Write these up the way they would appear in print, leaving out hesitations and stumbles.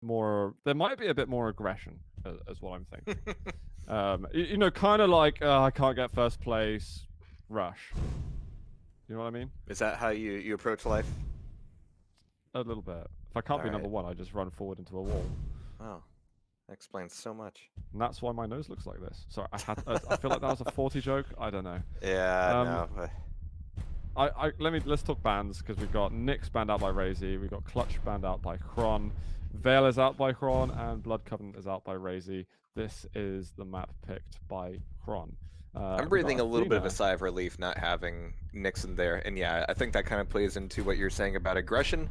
more. There might be a bit more aggression, as what I'm thinking. You know, kind of like I can't get first place, rush. You know what I mean? Is that how you approach life? A little bit. If I can't be number one, I just run forward into a wall. Oh, that explains so much. And that's why my nose looks like this. Sorry, I feel like that was a 40 joke. I don't know. Yeah, no. Let's talk bans, because we've got Nyx banned out by RAISY, we've got Clutch banned out by Xron, Veil is out by Xron, and Blood Covenant is out by RAISY. This is the map picked by Xron. I'm breathing a little bit of a sigh of relief not having Nyx in there, and yeah, I think that kind of plays into what you're saying about aggression.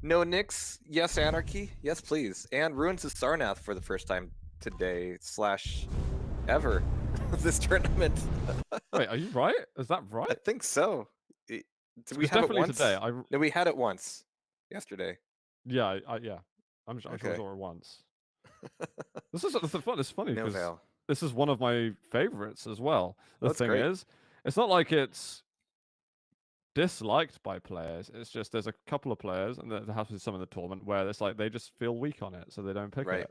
No Nyx, yes Anarchy, yes please, and Ruins is Sarnath for the first time today / ever this tournament. Wait, are you right? Is that right? I think so. Did we have definitely it once? Today. No, we had it once. Yesterday. Yeah, yeah. I'm sure I saw it once. This is it's funny because this is one of my favorites as well. The thing is, it's not like it's disliked by players. It's just there's a couple of players, and there has to be some in the tournament where it's like they just feel weak on it, so they don't pick it.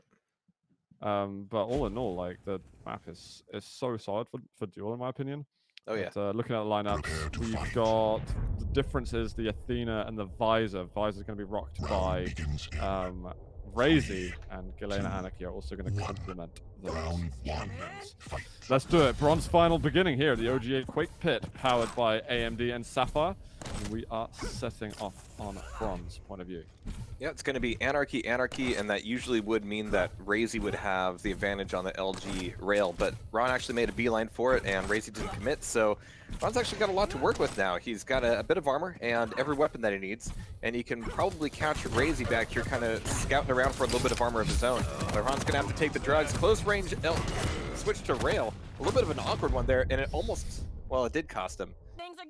But all in all, like the map is so solid for duel in my opinion. Oh yeah. But, looking at the lineups, we've got the difference is the Athena and the Visor. Visor's going to be rocked by RAISY, and Galena Anarchy are also going to complement those champions. Let's do it. Bronze final beginning here at the OGA Quake PIT, powered by AMD and Sapphire. And we are setting off on bronze point of view. Yeah, it's going to be Anarchy, and that usually would mean that RAISY would have the advantage on the LG rail, but Ron actually made a beeline for it, and RAISY didn't commit, so Ron's actually got a lot to work with now. He's got a bit of armor and every weapon that he needs, and he can probably catch RAISY back here kind of scouting around for a little bit of armor of his own. But Ron's going to have to take the drugs. Close range, switch to rail. A little bit of an awkward one there, and it almost, well, it did cost him.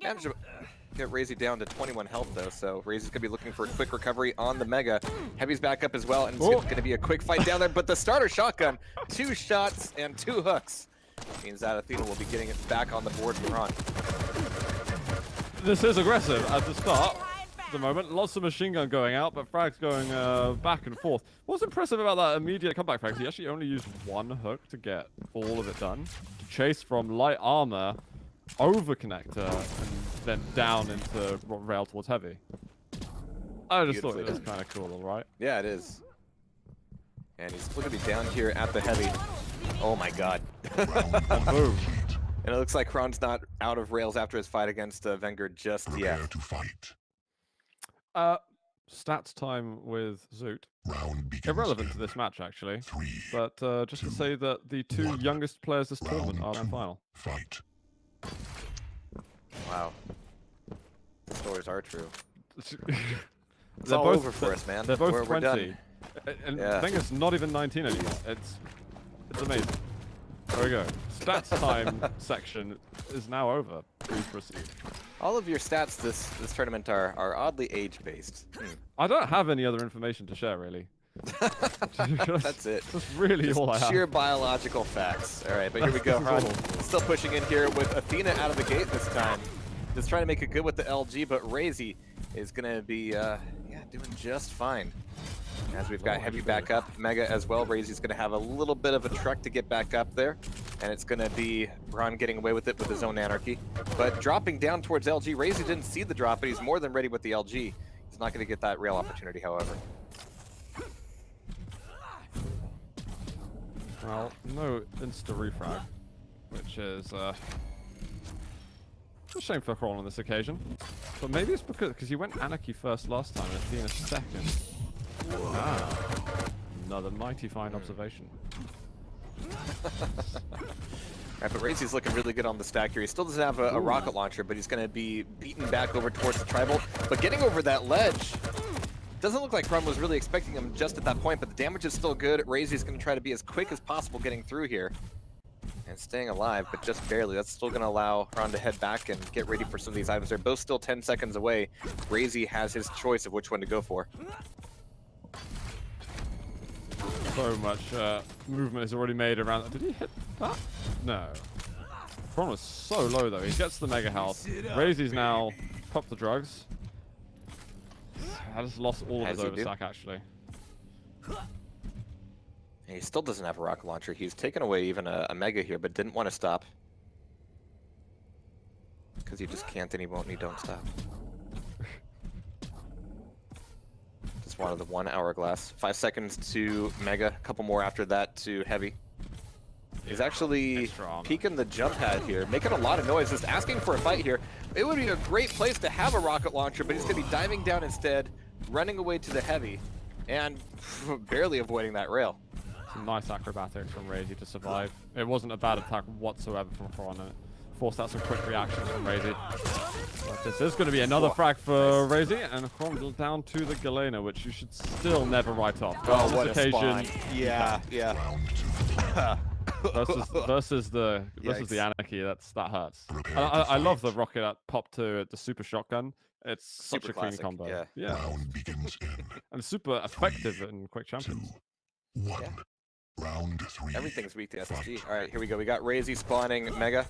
Managed to get RAISY down to 21 health though, so RAISY's gonna be looking for a quick recovery on the Mega. Heavy's back up as well, and it's gonna be a quick fight down there, but the starter shotgun, 2 shots and 2 hooks, means that Athena will be getting it back on the board for Ron. This is aggressive at the start. At the moment, lots of machine gun going out, but frags going back and forth. What's impressive about that immediate comeback frags, he actually only used 1 hook to get all of it done. To chase from light armor over connector and then down into rail towards heavy. I just thought it was kind of cool, right? Yeah, it is. And he's going to be down here at the heavy. Oh my god. And boom. And it looks like Ron's not out of rails after his fight against Wenger just yet. Stats time with Zoot. Irrelevant to this match, actually. But just to say that the 2 youngest players this tournament are in the final. Wow. The stories are true. It's all over for us, man. They're both we're 20. Done. And the thing is, not even 19 anymore. It's amazing. There we go. Stats time section is now over. Please proceed. All of your stats this tournament are oddly age-based. I don't have any other information to share, really. That's it. That's really all I have. Sheer biological facts. All right, but here we go. Ron still pushing in here with Athena out of the gate this time. Just trying to make it good with the LG, but RAISY is going to be doing just fine. As we've got Heavy back up, Mega as well. RAISY's going to have a little bit of a trek to get back up there, and it's going to be Ron getting away with it with his own Anarchy. But dropping down towards LG, RAISY didn't see the drop, but he's more than ready with the LG. He's not going to get that rail opportunity, however. Well, no insta-refrag, which is a shame for Xron on this occasion. But maybe it's because he went Anarchy first last time and Athena second. Another mighty fine observation. Right, but RAISY's looking really good on the stack here. He still doesn't have a rocket launcher, but he's going to be beaten back over towards the tribal. But getting over that ledge, doesn't look like Ron was really expecting him just at that point, but the damage is still good. RAISY's going to try to be as quick as possible getting through here. And staying alive, but just barely. That's still going to allow Ron to head back and get ready for some of these items. They're both still 10 seconds away. RAISY has his choice of which one to go for. So much movement is already made around. Did he hit that? No. Ron was so low though. He gets the mega health. RAISY's now popped the drugs. I just lost all of his overstack actually. He still doesn't have a rocket launcher. He's taken away even a Mega here, but didn't want to stop. Because he just can't and he won't and he don't stop. Just wanted the 1 hourglass. 5 seconds to Mega, a couple more after that to Heavy. He's actually peeking the jump pad here, making a lot of noise, just asking for a fight here. It would be a great place to have a rocket launcher, but he's going to be diving down instead, running away to the Heavy, and barely avoiding that rail. Some nice acrobatics from RAISY to survive. It wasn't a bad attack whatsoever from Xron, and it forced out some quick reactions from RAISY. But this is going to be another frag for RAISY, and Xron down to the Galena, which you should still never write off. Oh, what a spawn. Yeah, yeah. versus the Anarchy, that hurts. I love the rocket that popped to the super shotgun. It's such a clean combo. Yeah. And super effective in Quake Champions. Yeah. Round 3. Everything's weak to SSG. All right, here we go. We got RAISY spawning Mega.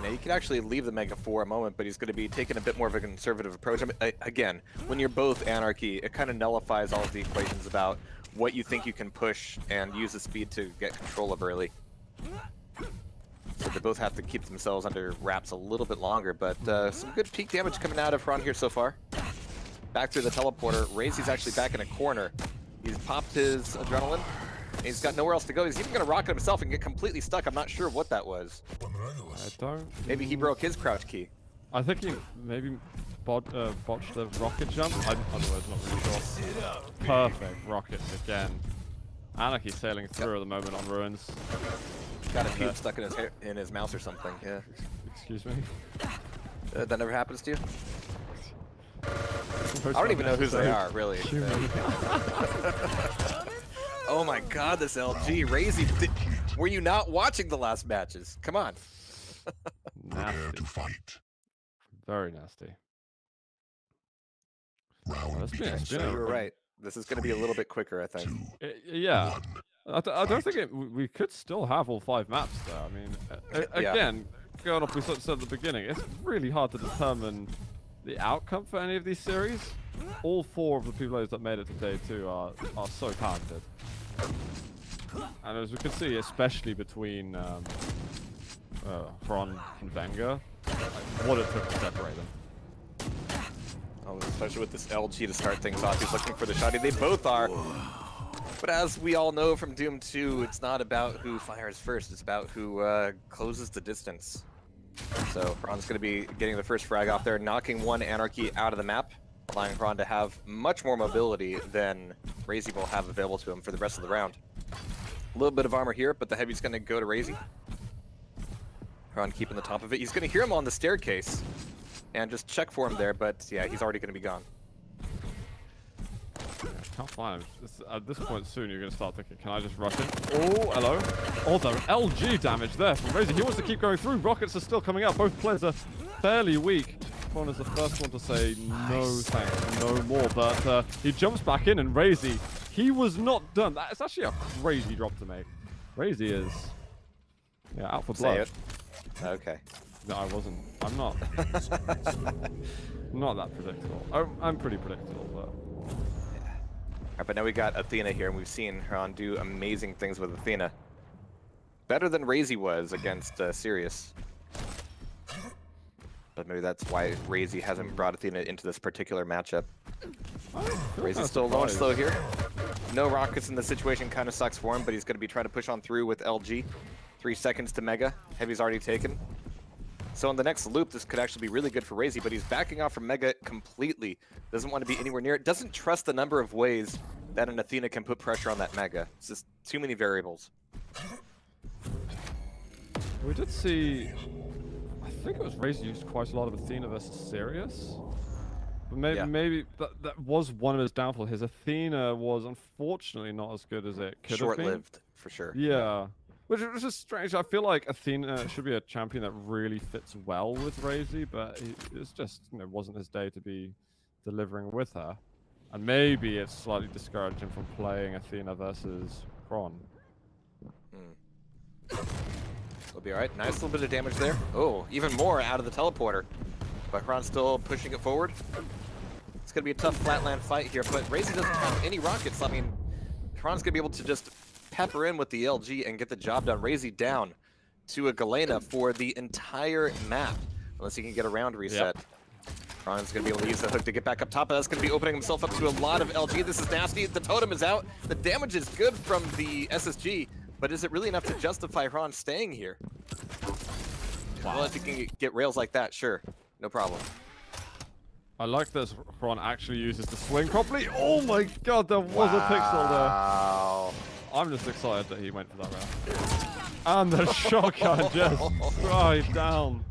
Now you can actually leave the Mega for a moment, but he's going to be taking a bit more of a conservative approach. I mean, again, when you're both Anarchy, it kind of nullifies all of the equations about what you think you can push and use the speed to get control of early. So they both have to keep themselves under wraps a little bit longer, but some good peak damage coming out of Xron here so far. Back through the teleporter. RAISY's actually back in a corner. He's popped his adrenaline. He's got nowhere else to go. He's even going to rocket himself and get completely stuck. I'm not sure what that was. I don't... Maybe he broke his crouch key. I think he maybe botched the rocket jump. Otherwise, not really sure. Perfect rocket again. Anarchy sailing through at the moment on ruins. Got a cube stuck in his hair, in his mouse or something. Yeah. Excuse me. That never happens to you? I don't even know whose they are, really. Oh my god, this LG. RAISY, were you not watching the last matches? Come on. Nasty. Very nasty. You were right. This is going to be a little bit quicker, I think. Yeah. I don't think we could still have all 5 maps, though. I mean, again, going off we sort of said at the beginning, it's really hard to determine the outcome for any of these series. All 4 of the players that made it to day 2 are so talented. And as we can see, especially between Xron and Venga, what it took to separate them. Oh, especially with this LG to start things off. He's looking for the shotty. They both are. But as we all know from Doom 2, it's not about who fires first. It's about who closes the distance. So Xron's going to be getting the first frag off there, knocking one Anarchy out of the map, allowing Xron to have much more mobility than RAISY will have available to him for the rest of the round. A little bit of armor here, but the Heavy's going to go to RAISY. Xron keeping the top of it. He's going to hear him on the staircase and just check for him there, but yeah, he's already going to be gone. Can't find him. At this point soon, you're going to start thinking, can I just rush him? Oh, hello. Although, LG damage there from RAISY. He wants to keep going through. Rockets are still coming out. Both players are fairly weak. Xron is the first one to say, no thanks, no more. But he jumps back in, and RAISY, he was not done. That's actually a crazy drop to make. RAISY is, out for blood. Say it. Okay. No, I wasn't. I'm not. Not that predictable. I'm pretty predictable, but... Alright, but now we got Athena here, and we've seen Xron do amazing things with Athena. Better than RAISY was against Sirius. But maybe that's why RAISY hasn't brought Athena into this particular matchup. RAISY's still launch slow here. No rockets in the situation, kind of sucks for him, but he's going to be trying to push on through with LG. 3 seconds to Mega. Heavy's already taken. So in the next loop, this could actually be really good for RAISY, but he's backing off from Mega completely. Doesn't want to be anywhere near it. Doesn't trust the number of ways that an Athena can put pressure on that Mega. It's just too many variables. We did see... I think it was RAISY used quite a lot of Athena versus Sirius. But maybe that was one of his downfalls. His Athena was unfortunately not as good as it could have been. Short-lived, for sure. Yeah. Which is just strange. I feel like Athena should be a champion that really fits well with RAISY, but it's just, wasn't his day to be delivering with her. And maybe it's slightly discouraged him from playing Athena versus Xron. It'll be alright. Nice little bit of damage there. Oh, even more out of the teleporter. But Xron's still pushing it forward. It's going to be a tough flatland fight here, but RAISY doesn't have any rockets. I mean, Xron's going to be able to just pepper in with the LG and get the job done. Razy down to a Galena for the entire map, unless he can get a round reset. Ron's going to be able to use the hook to get back up top, but that's going to be opening himself up to a lot of LG. This is nasty. The totem is out. The damage is good from the SSG, but is it really enough to justify Ron staying here? Wow. Well, if you can get rails like that, sure. No problem. I like that Ron actually uses the swing properly. Oh my god, there was a pixel there. I'm just excited that he went for that round. And the shotgun just right down.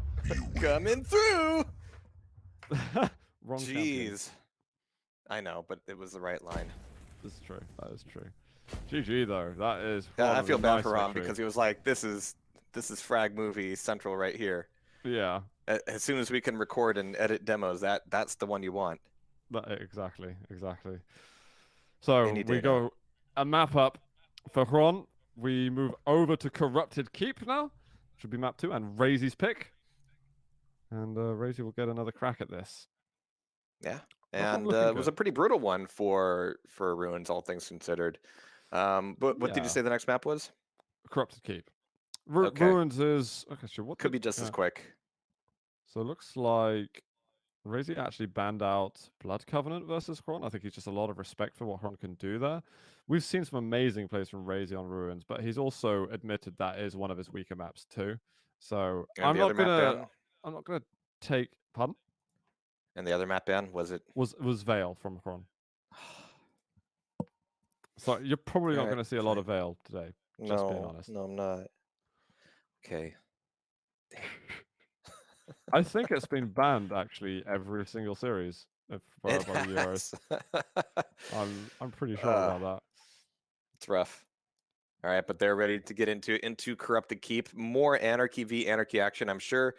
Coming through! Wrong Jeez. champion. I know, but it was the right line. That's true. That is true. GG though. That is. Yeah, I feel bad for Ron because he was like, "This is Frag Movie Central right here." Yeah. As soon as we can record and edit demos, that's the one you want. Exactly. So we go a map up for Ron. We move over to Corrupted Keep now. Should be map 2 and Raisy's pick. And Razy will get another crack at this. Yeah, and it was a pretty brutal one for Ruins, all things considered. But what did you say the next map was? Corrupted Keep. Ruins is okay. Sure. What could be just as quick. So it looks like Razy actually banned out Blood Covenant versus Hron. I think he's just a lot of respect for what Hron can do there. We've seen some amazing plays from Razy on Ruins, but he's also admitted that is one of his weaker maps too. So I'm not gonna take. Pardon? And the other map ban was Veil from Hron. So you're probably not going to see a lot of Veil today. Just being honest. No, I'm not. Okay. I think it's been banned actually every single series for Euros. I'm pretty sure about that. It's rough. All right, but they're ready to get into Corrupted Keep. More Anarchy v Anarchy action. I'm sure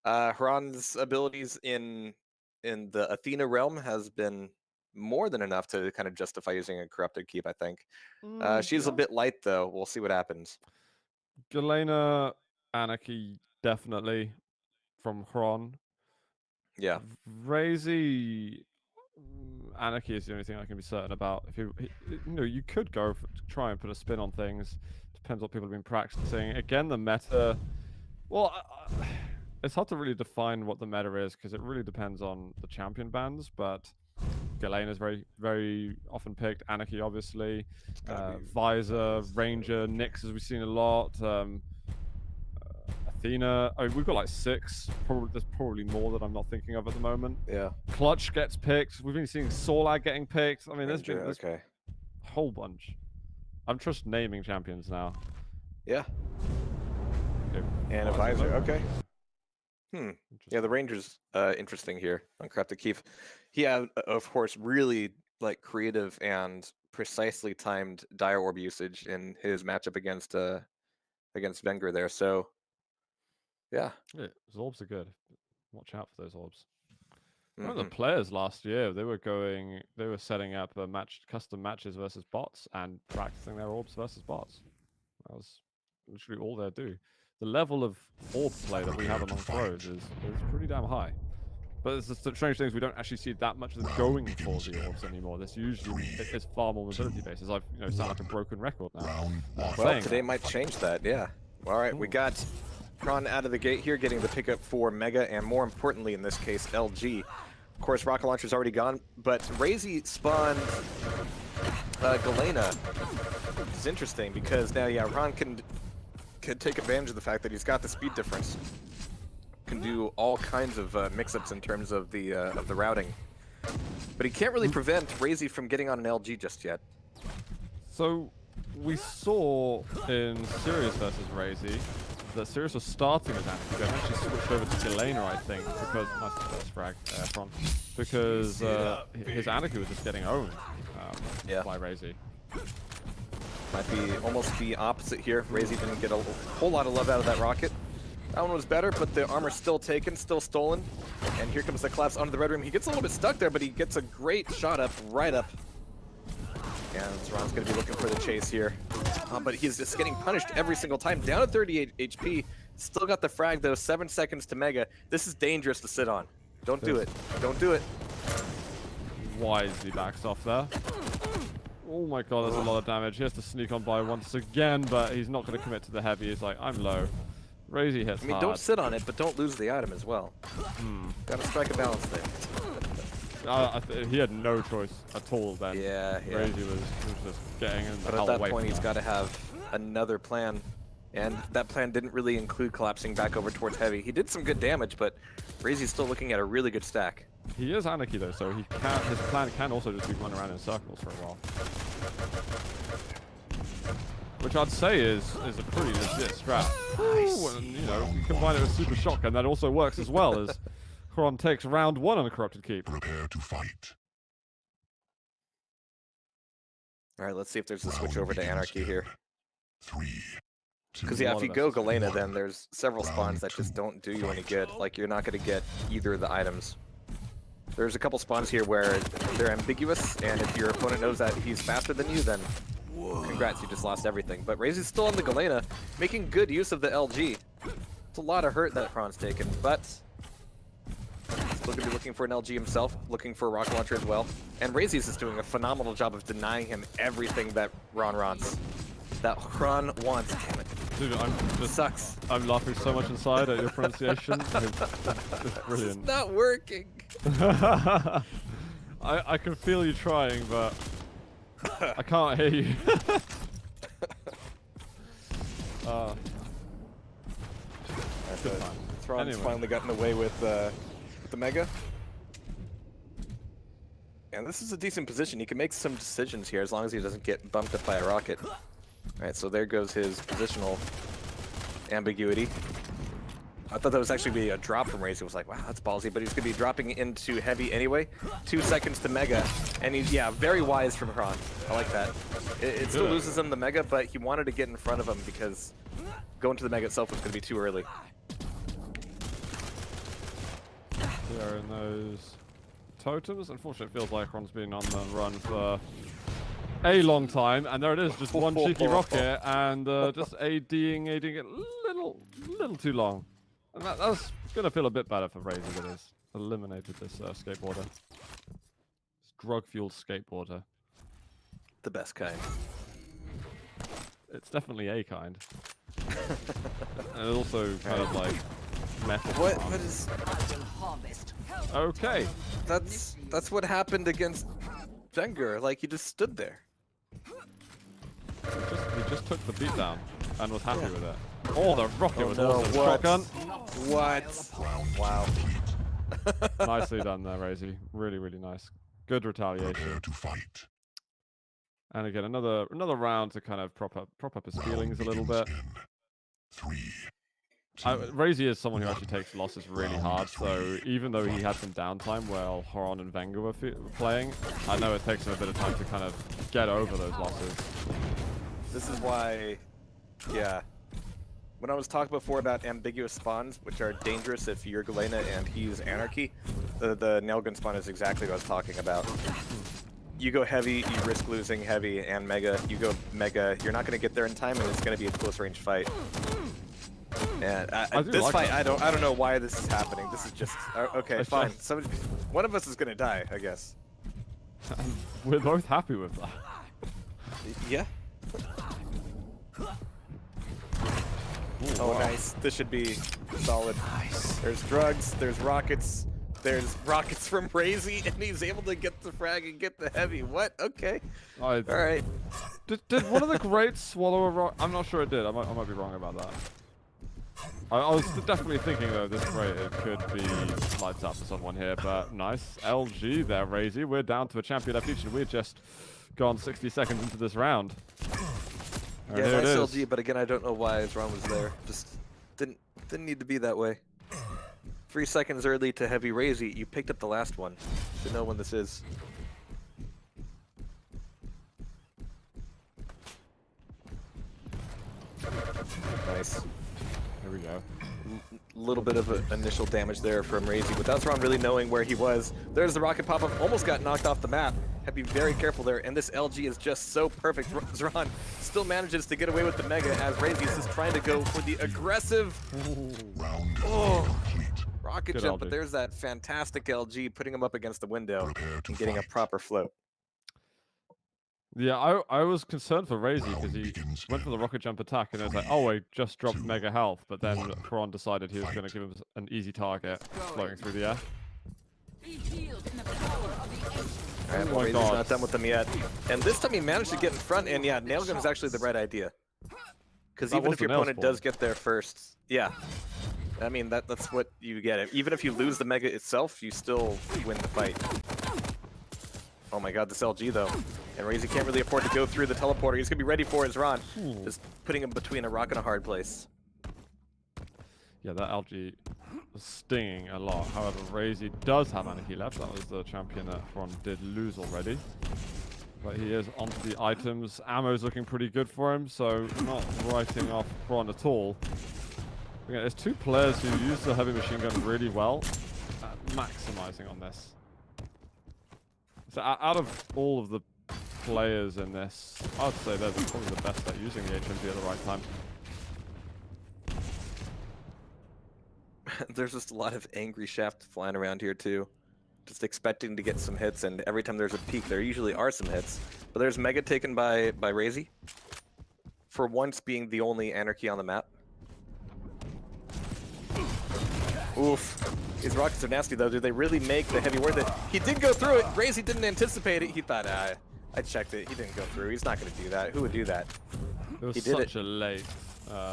Hron's abilities in the Athena realm has been more than enough to kind of justify using a Corrupted Keep, I think. She's a bit light though. We'll see what happens. Galena Anarchy definitely from Hron. Yeah. Razy Anarchy is the only thing I can be certain about. If you could go to try and put a spin on things. Depends what people have been practicing. Again, the meta. Well, it's hard to really define what the meta is because it really depends on the champion bans. But Galena is very, very often picked. Anarchy, obviously. Visor, Ranger, Nyx, as we've seen a lot. Athena. I mean, we've got like 6. There's probably more that I'm not thinking of at the moment. Yeah. Clutch gets picked. We've been seeing Sorlag getting picked. I mean, there's been a whole bunch. I'm just naming champions now. Yeah. Okay. And a Visor. Okay. Yeah, the Ranger's interesting here on Corrupted Keep. He had, of course, really like creative and precisely timed Dire Orb usage in his matchup against Wenger there. So, yeah, those orbs are good. Watch out for those orbs. One of the players last year, they were setting up custom matches versus bots and practicing their orbs versus bots. That was literally all they do. The level of orb play that we have among pros is pretty damn high. But it's the strange thing is we don't actually see that much of them going for the orbs anymore. This usually is far more mobility based. As I've sound like a broken record now. Well, today might change that. Yeah. All right, we got Hron out of the gate here, getting the pickup for Mega, and more importantly in this case, LG. Of course, rocket launcher's already gone, but Razy spawned Galena. It's interesting because now, Hron can take advantage of the fact that he's got the speed difference. Can do all kinds of mix-ups in terms of the routing, but he can't really prevent Razy from getting on an LG just yet. So we saw in Sirius versus Razy that Sirius was starting as Anarchy, but actually switched over to Galena, I think, because because his Anarchy was just getting owned by Razy. Might be almost the opposite here. Razy didn't get a whole lot of love out of that rocket. That one was better, but the armor's still taken, still stolen. And here comes the collapse onto the red room. He gets a little bit stuck there, but he gets a great shot up, right up. And Ron's going to be looking for the chase here. But he's just getting punished every single time. Down at 38 HP. Still got the frag, though. 7 seconds to Mega. This is dangerous to sit on. Don't do it. Don't do it. Wisely backs off there. Oh my god, that's a lot of damage. He has to sneak on by once again, but he's not going to commit to the heavy. He's like, I'm low. RAISY hits hard. Don't sit on it, but don't lose the item as well. Gotta strike a balance there. He had no choice at all then. Yeah. RAISY was just getting in the But hell at away that point, from he's got to have another plan. And that plan didn't really include collapsing back over towards heavy. He did some good damage, but RAISY's still looking at a really good stack. He is Anarchy though, so his plan can also just be running around in circles for a while. Which I'd say is a pretty legit strat. Nice. And, you know, you combine it with Super Shotgun, that also works as well as Xron takes round 1 on a Corrupted Keep. Prepare to fight. All right, let's see if there's a switch over to Anarchy here. 3, 2, Because yeah, if you go Galena, then there's several spawns that just don't do you any good. Like, you're not going to get either of the items. There's a couple spawns here where they're ambiguous, and if your opponent knows that he's faster than you, then congrats, you just lost everything. But RAISY's still on the Galena, making good use of the LG. It's a lot of hurt that Xron's taken, but still going to be looking for an LG himself, looking for a rocket launcher as well. And RAISY's is doing a phenomenal job of denying him everything that Ron wants. That Xron wants, damn it. Dude, Sucks. I'm laughing so much inside at your pronunciation. It's brilliant. It's not working. I can feel you trying, but I can't hear you. Xron's finally gotten away with the Mega. And this is a decent position. He can make some decisions here as long as he doesn't get bumped up by a rocket. Alright, so there goes his positional ambiguity. I thought that was actually be a drop from RAISY. I was like, wow, that's ballsy, but he's going to be dropping into heavy anyway. 2 seconds to Mega, and he's, yeah, very wise from Xron. I like that. It still loses him the Mega, but he wanted to get in front of him because going to the Mega itself was going to be too early. There in those totems. Unfortunately, it feels like Xron's been on the run for a long time, and there it is, just one cheeky rocket, and just ADing it little too long. And that's gonna feel a bit better for RAISY that has eliminated this skateboarder. This drug-fueled skateboarder. The best kind. It's definitely a kind. And it's also kind of like metal. What is? Okay. That's what happened against Venger. Like, he just stood there. He just took the beat down and was happy with it. Oh, the rocket was awesome. What? Shotgun. What? Wow. Nicely done there, RAISY. Really, really nice. Good retaliation. To fight. And again, another round to kind of prop up his feelings a little bit. 3, 2, RAISY is someone who actually takes losses really hard, so even though he had some downtime while Xron and Venger were playing, I know it takes him a bit of time to kind of get over those losses. This is why, yeah. When I was talking before about ambiguous spawns, which are dangerous if you're Galena and he's Anarchy, the nail gun spawn is exactly what I was talking about. You go heavy, you risk losing heavy and Mega. You go Mega, you're not going to get there in time, and it's going to be a close range fight. And this fight, I don't know why this is happening. This is just okay. Fine. One of us is going to die, I guess. We're both happy with that. Yeah. Oh, nice. This should be solid. Nice. There's drugs, there's rockets from RAISY, and he's able to get the frag and get the heavy. What? Okay. All right. Did one of the greats swallow a rock? I'm not sure it did. I might be wrong about that. I was definitely thinking, though, this great, it could be lights up for someone here, but nice. LG there, RAISY. We're down to a champion evolution. We've just gone 60 seconds into this round. Yeah, nice LG, but again, I don't know why Xron was there. Just didn't need to be that way. 3 seconds early to heavy RAISY. You picked up the last one. Should know when this is. Nice. Here we go. Little bit of initial damage there from RAISY, without Xron really knowing where he was. There's the rocket pop-up, almost got knocked off the map. Had to be very careful there, and this LG is just so perfect. Xron still manages to get away with the Mega as RAISY is just trying to go for the aggressive rocket jump, but there's that fantastic LG putting him up against the window and getting a proper float. Yeah, I was concerned for Razy because he went for the rocket jump attack and it was like, oh, I just dropped mega health, but then Kron decided he was going to give him an easy target floating through the air. Alright, well, Razy's not done with them yet. And this time he managed to get in front, and yeah, nail gun is actually the right idea. Because even if your opponent does get there first, yeah. I mean, that's what you get. Even if you lose the mega itself, you still win the fight. Oh my god, this LG though. And Razy can't really afford to go through the teleporter. He's going to be ready for his Xron. Just putting him between a rock and a hard place. Yeah, that LG was stinging a lot. However, Razy does have anarchy left. That was the champion that Xron did lose already. But he is onto the items. Ammo's looking pretty good for him, so not writing off Xron at all. Again, there's two players who use the heavy machine gun really well at maximizing on this. So out of all of the players in this, I'd say they're probably the best at using the HMG at the right time. There's just a lot of angry shaft flying around here too. Just expecting to get some hits, and every time there's a peak, there usually are some hits. But there's Mega taken by Razy. For once being the only anarchy on the map. Oof. These rockets are nasty though. Do they really make the heavy worth it? He did go through it. Razy didn't anticipate it. He thought, I checked it. He didn't go through. He's not going to do that. Who would do that? It was such a late.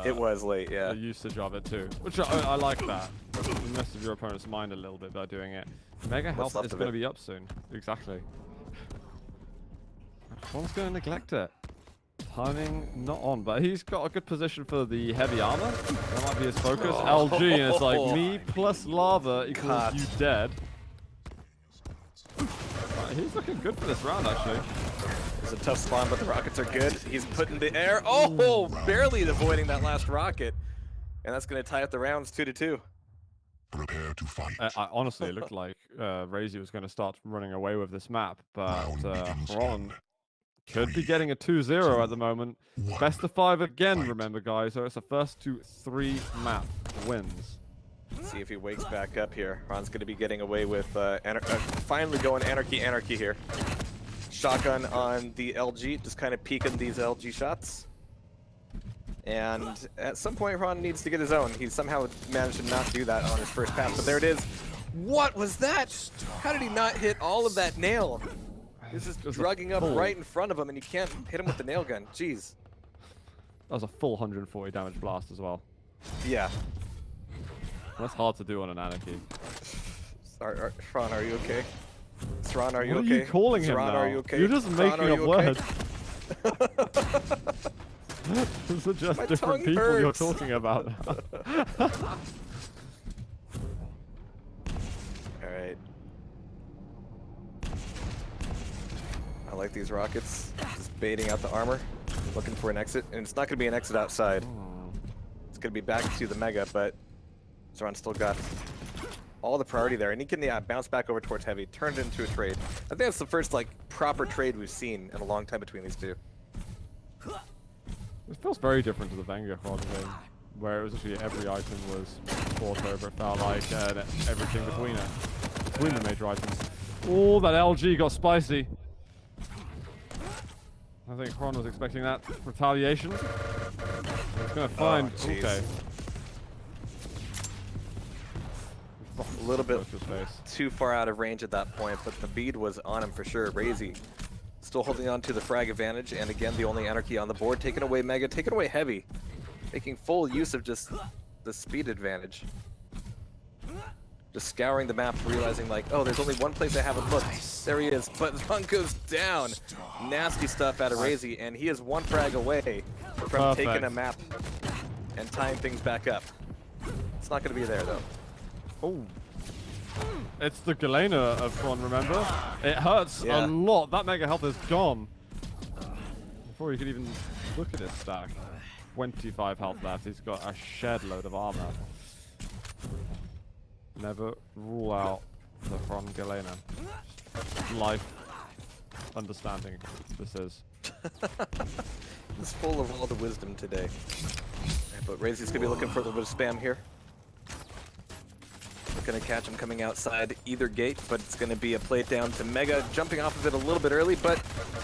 It was late, yeah. The usage of it too, which I like that. You mess with your opponent's mind a little bit by doing it. Mega health is going to be up soon. Exactly. One's going to neglect it. Timing not on, but he's got a good position for the heavy armor. That might be his focus. LG, and it's like me plus lava equals you dead. He's looking good for this round, actually. It's a tough spawn, but the rockets are good. He's put in the air. Oh, barely avoiding that last rocket. And that's going to tie up the rounds 2-2. Prepare to fight. Honestly, it looked like Razy was going to start running away with this map, but Xron could be getting a 2-0 at the moment. Best of 5 again, remember, guys. So it's the first to 3 map wins. Let's see if he wakes back up here. Ron's going to be getting away with finally going anarchy here. Shotgun on the LG, just kind of peeking these LG shots. And at some point, Ron needs to get his own. He somehow managed to not do that on his first pass, but there it is. What was that? How did he not hit all of that nail? This is drugging up right in front of him, and you can't hit him with the nail gun. Jeez. That was a full 140 damage blast as well. Yeah. That's hard to do on an anarchy. Ron, are you okay? Ron, are you okay? What are you calling him now? Are you okay? You're just making up words. Those are just different people you're talking about. Alright. I like these rockets. Just baiting out the armor. Looking for an exit. And it's not going to be an exit outside. It's going to be back to the Mega, but Xron still got all the priority there. And he can bounce back over towards Heavy. Turned it into a trade. I think that's the first proper trade we've seen in a long time between these two. It feels very different to the Wenger game, where it was actually every item was fought over. It felt like everything between the major items. Oh, that LG got spicy. I think Xron was expecting that retaliation. He's going to find. Okay. A little bit too far out of range at that point, but the bead was on him for sure. Razy still holding on to the frag advantage, and again, the only anarchy on the board. Taking away Mega, taking away Heavy. Making full use of just the speed advantage. Just scouring the map, realizing oh, there's only one place I haven't looked. There he is, but Xron goes down. Nasty stuff out of Razy, and he is one frag away from taking a map and tying things back up. It's not going to be there, though. Oh. It's the Galena of Xron, remember? It hurts a lot. That mega health is gone. Before you could even look at his stack. 25 health left. He's got a shed load of armor. Never rule out the Xron Galena. Life understanding this is. It's full of all the wisdom today. But Razy's going to be looking for a little bit of spam here. Gonna catch him coming outside either gate, but it's gonna be a play down to Mega, jumping off of it a little bit early, but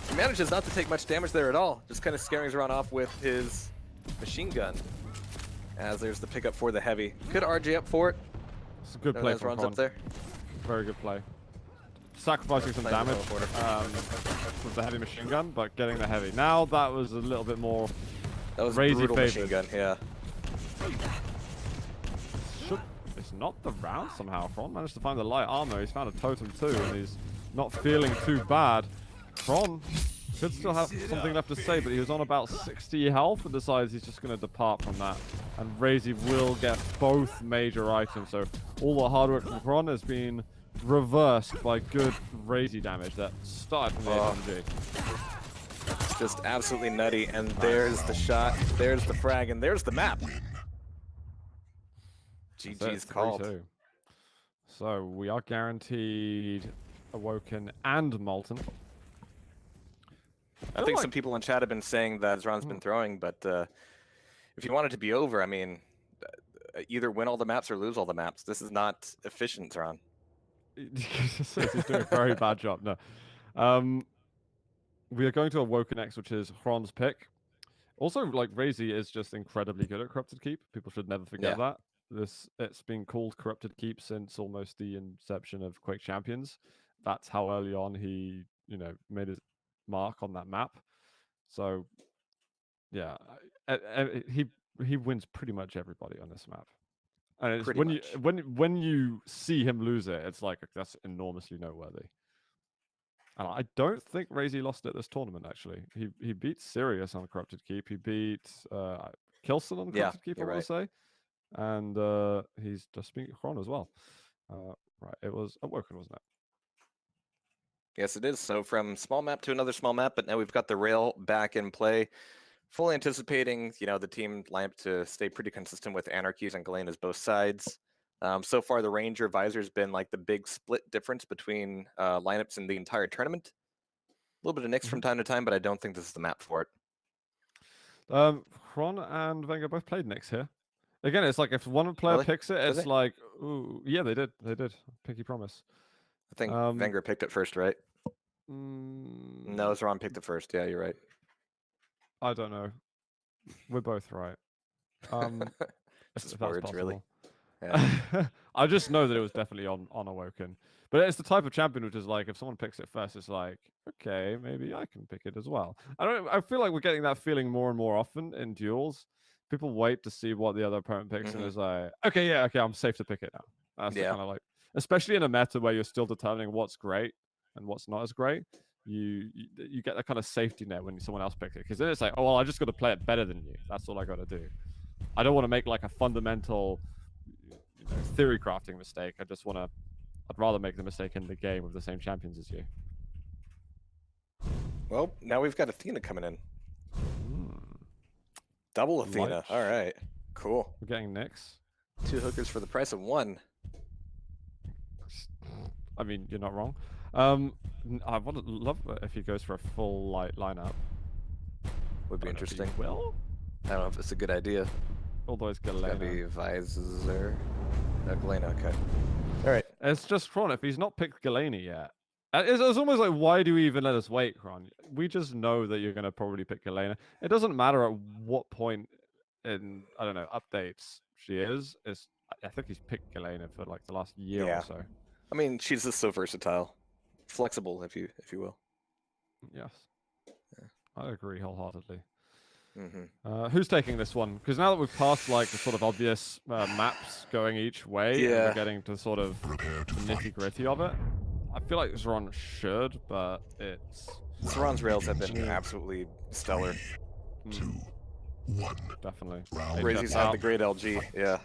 he manages not to take much damage there at all. Just kind of scaring Xron off with his machine gun. As there's the pickup for the heavy. Could RJ up for it. It's a good play from Xron's up there. Very good play. Sacrificing some damage with the heavy machine gun, but getting the heavy. Now that was a little bit more. That was a brutal machine gun, yeah. It's not the round somehow. Xron managed to find the light armor. He's found a totem too, and he's not feeling too bad. Xron could still have something left to say, but he was on about 60 health and decides he's just going to depart from that. And RAISY will get both major items. So all the hard work from Xron has been reversed by good RAISY damage that started from the SMG. Just absolutely nutty. And there's the shot, there's the frag, and there's the map. GG's called. So we are guaranteed Awoken and Molten. I think some people in chat have been saying that Xron's been throwing, but if you want it to be over, I mean, either win all the maps or lose all the maps. This is not efficient, Xron. He's doing a very bad job. No. We are going to Awoken X, which is Xron's pick. Also, like, RAISY is just incredibly good at Corrupted Keep. People should never forget that. It's been called Corrupted Keep since almost the inception of Quake Champions. That's how early on he, made his mark on that map. So, yeah, he wins pretty much everybody on this map. And it's when you see him lose it, it's like that's enormously noteworthy. And I don't think RAISY lost at this tournament. Actually, he beat Sirius on Corrupted Keep. He beat Kilson on Corrupted Keep. I want to say. And he's just beat Xron as well. Right, it was Awoken, wasn't it? Yes, it is. So from small map to another small map, but now we've got the rail back in play. Fully anticipating, the team lineup to stay pretty consistent with Anarchies and Galena's both sides. So far, the Ranger Visor has been like the big split difference between lineups in the entire tournament. A little bit of Nyx from time to time, but I don't think this is the map for it. Xron and Venga both played Nyx here. Again, it's like if one player picks it, it's like, ooh, yeah, they did. Pinky promise. I think Wenger picked it first, right? No, Xron picked it first. Yeah, you're right. I don't know. We're both right. Just words, really. Yeah. I just know that it was definitely on Awoken. But it's the type of champion which is like, if someone picks it first, it's like, okay, maybe I can pick it as well. I feel like we're getting that feeling more and more often in duels. People wait to see what the other opponent picks and is like, okay, I'm safe to pick it now. That's kind of like, especially in a meta where you're still determining what's great and what's not as great. You get that kind of safety net when someone else picks it, because then it's like, oh well, I just got to play it better than you. That's all I got to do. I don't want to make like a fundamental theory crafting mistake. I'd rather make the mistake in the game with the same champions as you. Well, now we've got Athena coming in. Double Athena. All right, cool. We're getting Nyx. 2 hookers for the price of 1. I mean, you're not wrong. I would love if he goes for a full light lineup. Would be interesting. Well, I don't know if it's a good idea. Although it's Galena. Gotta be Visor. Galena, okay. All right. It's just Xron. If he's not picked Galena yet, it's almost like, why do you even let us wait, Xron? We just know that you're gonna probably pick Galena. It doesn't matter at what point in, I don't know, updates she is. I think he's picked Galena for like the last year or so. I mean, she's just so versatile, flexible, if you will. Yes, I agree wholeheartedly. Who's taking this one? Because now that we've passed like the sort of obvious maps going each way, and we're getting to sort of the nitty-gritty of it. I feel like Xron should, but it's... Xron's rails have been absolutely stellar. 2, 1. Definitely. RAISY's had the great LG, yeah.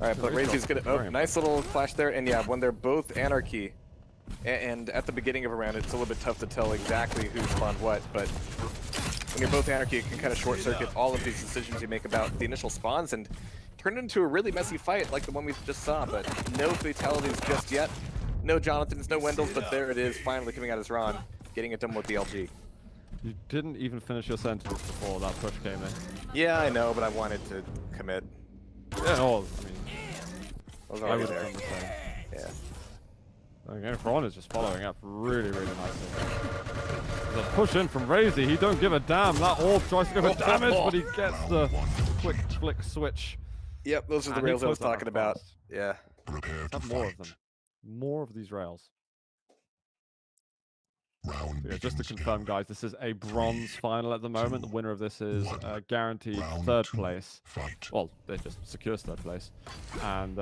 All right, but RAISY's gonna... Oh, nice little flash there. And yeah, when they're both Anarchy, and at the beginning of a round, it's a little bit tough to tell exactly who spawned what, but when you're both Anarchy, it can kind of short-circuit all of these decisions you make about the initial spawns and turn it into a really messy fight like the one we just saw, but no fatalities just yet. No Jonathans, no Wendells, but there it is, finally coming out as Ron, getting it done with the LG. You didn't even finish your sentence before that push came in. Yeah, I know, but I wanted to commit. Yeah, no, I mean, Was I already would have there. done the same. Yeah. Again, Ron is just following up really, really nicely. There's a push in from Razy. He don't give a damn. That orb tries to go for damage, but he gets the quick flick switch. Yep, those are the And he rails I was closed that talking up about. fast. Yeah. Let's have more of them. More of these rails. Round So yeah, just to begins confirm, in guys, this is a bronze final at the moment. The winner of this is guaranteed Round third two. place. Fight. Well, they just secures third place and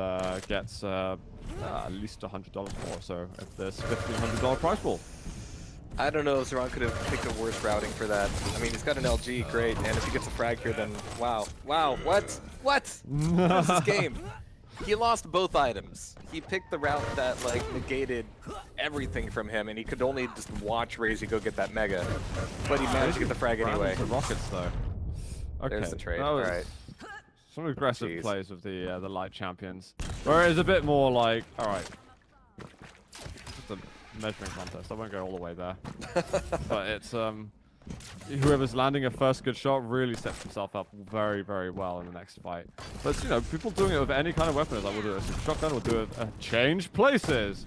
gets at least $100 more. So if there's $1,500 prize pool. I don't know if Xron could have picked a worse routing for that. I mean, he's got an LG, great, and if he gets a frag here, then wow. Wow, what? What? What is this game? He lost both items. He picked the route that, like, negated everything from him, and he could only just watch Razy go get that Mega. But he managed to get the frag anyway. The rockets, though. Okay, there's the trade. All right. Some aggressive plays with the light champions. Where it's a bit more like, all right, it's a measuring contest. I won't go all the way there, but it's whoever's landing a first good shot really sets himself up very, very well in the next fight. But you know, people doing it with any kind of weapon, like we'll do a shotgun, we'll do a change places.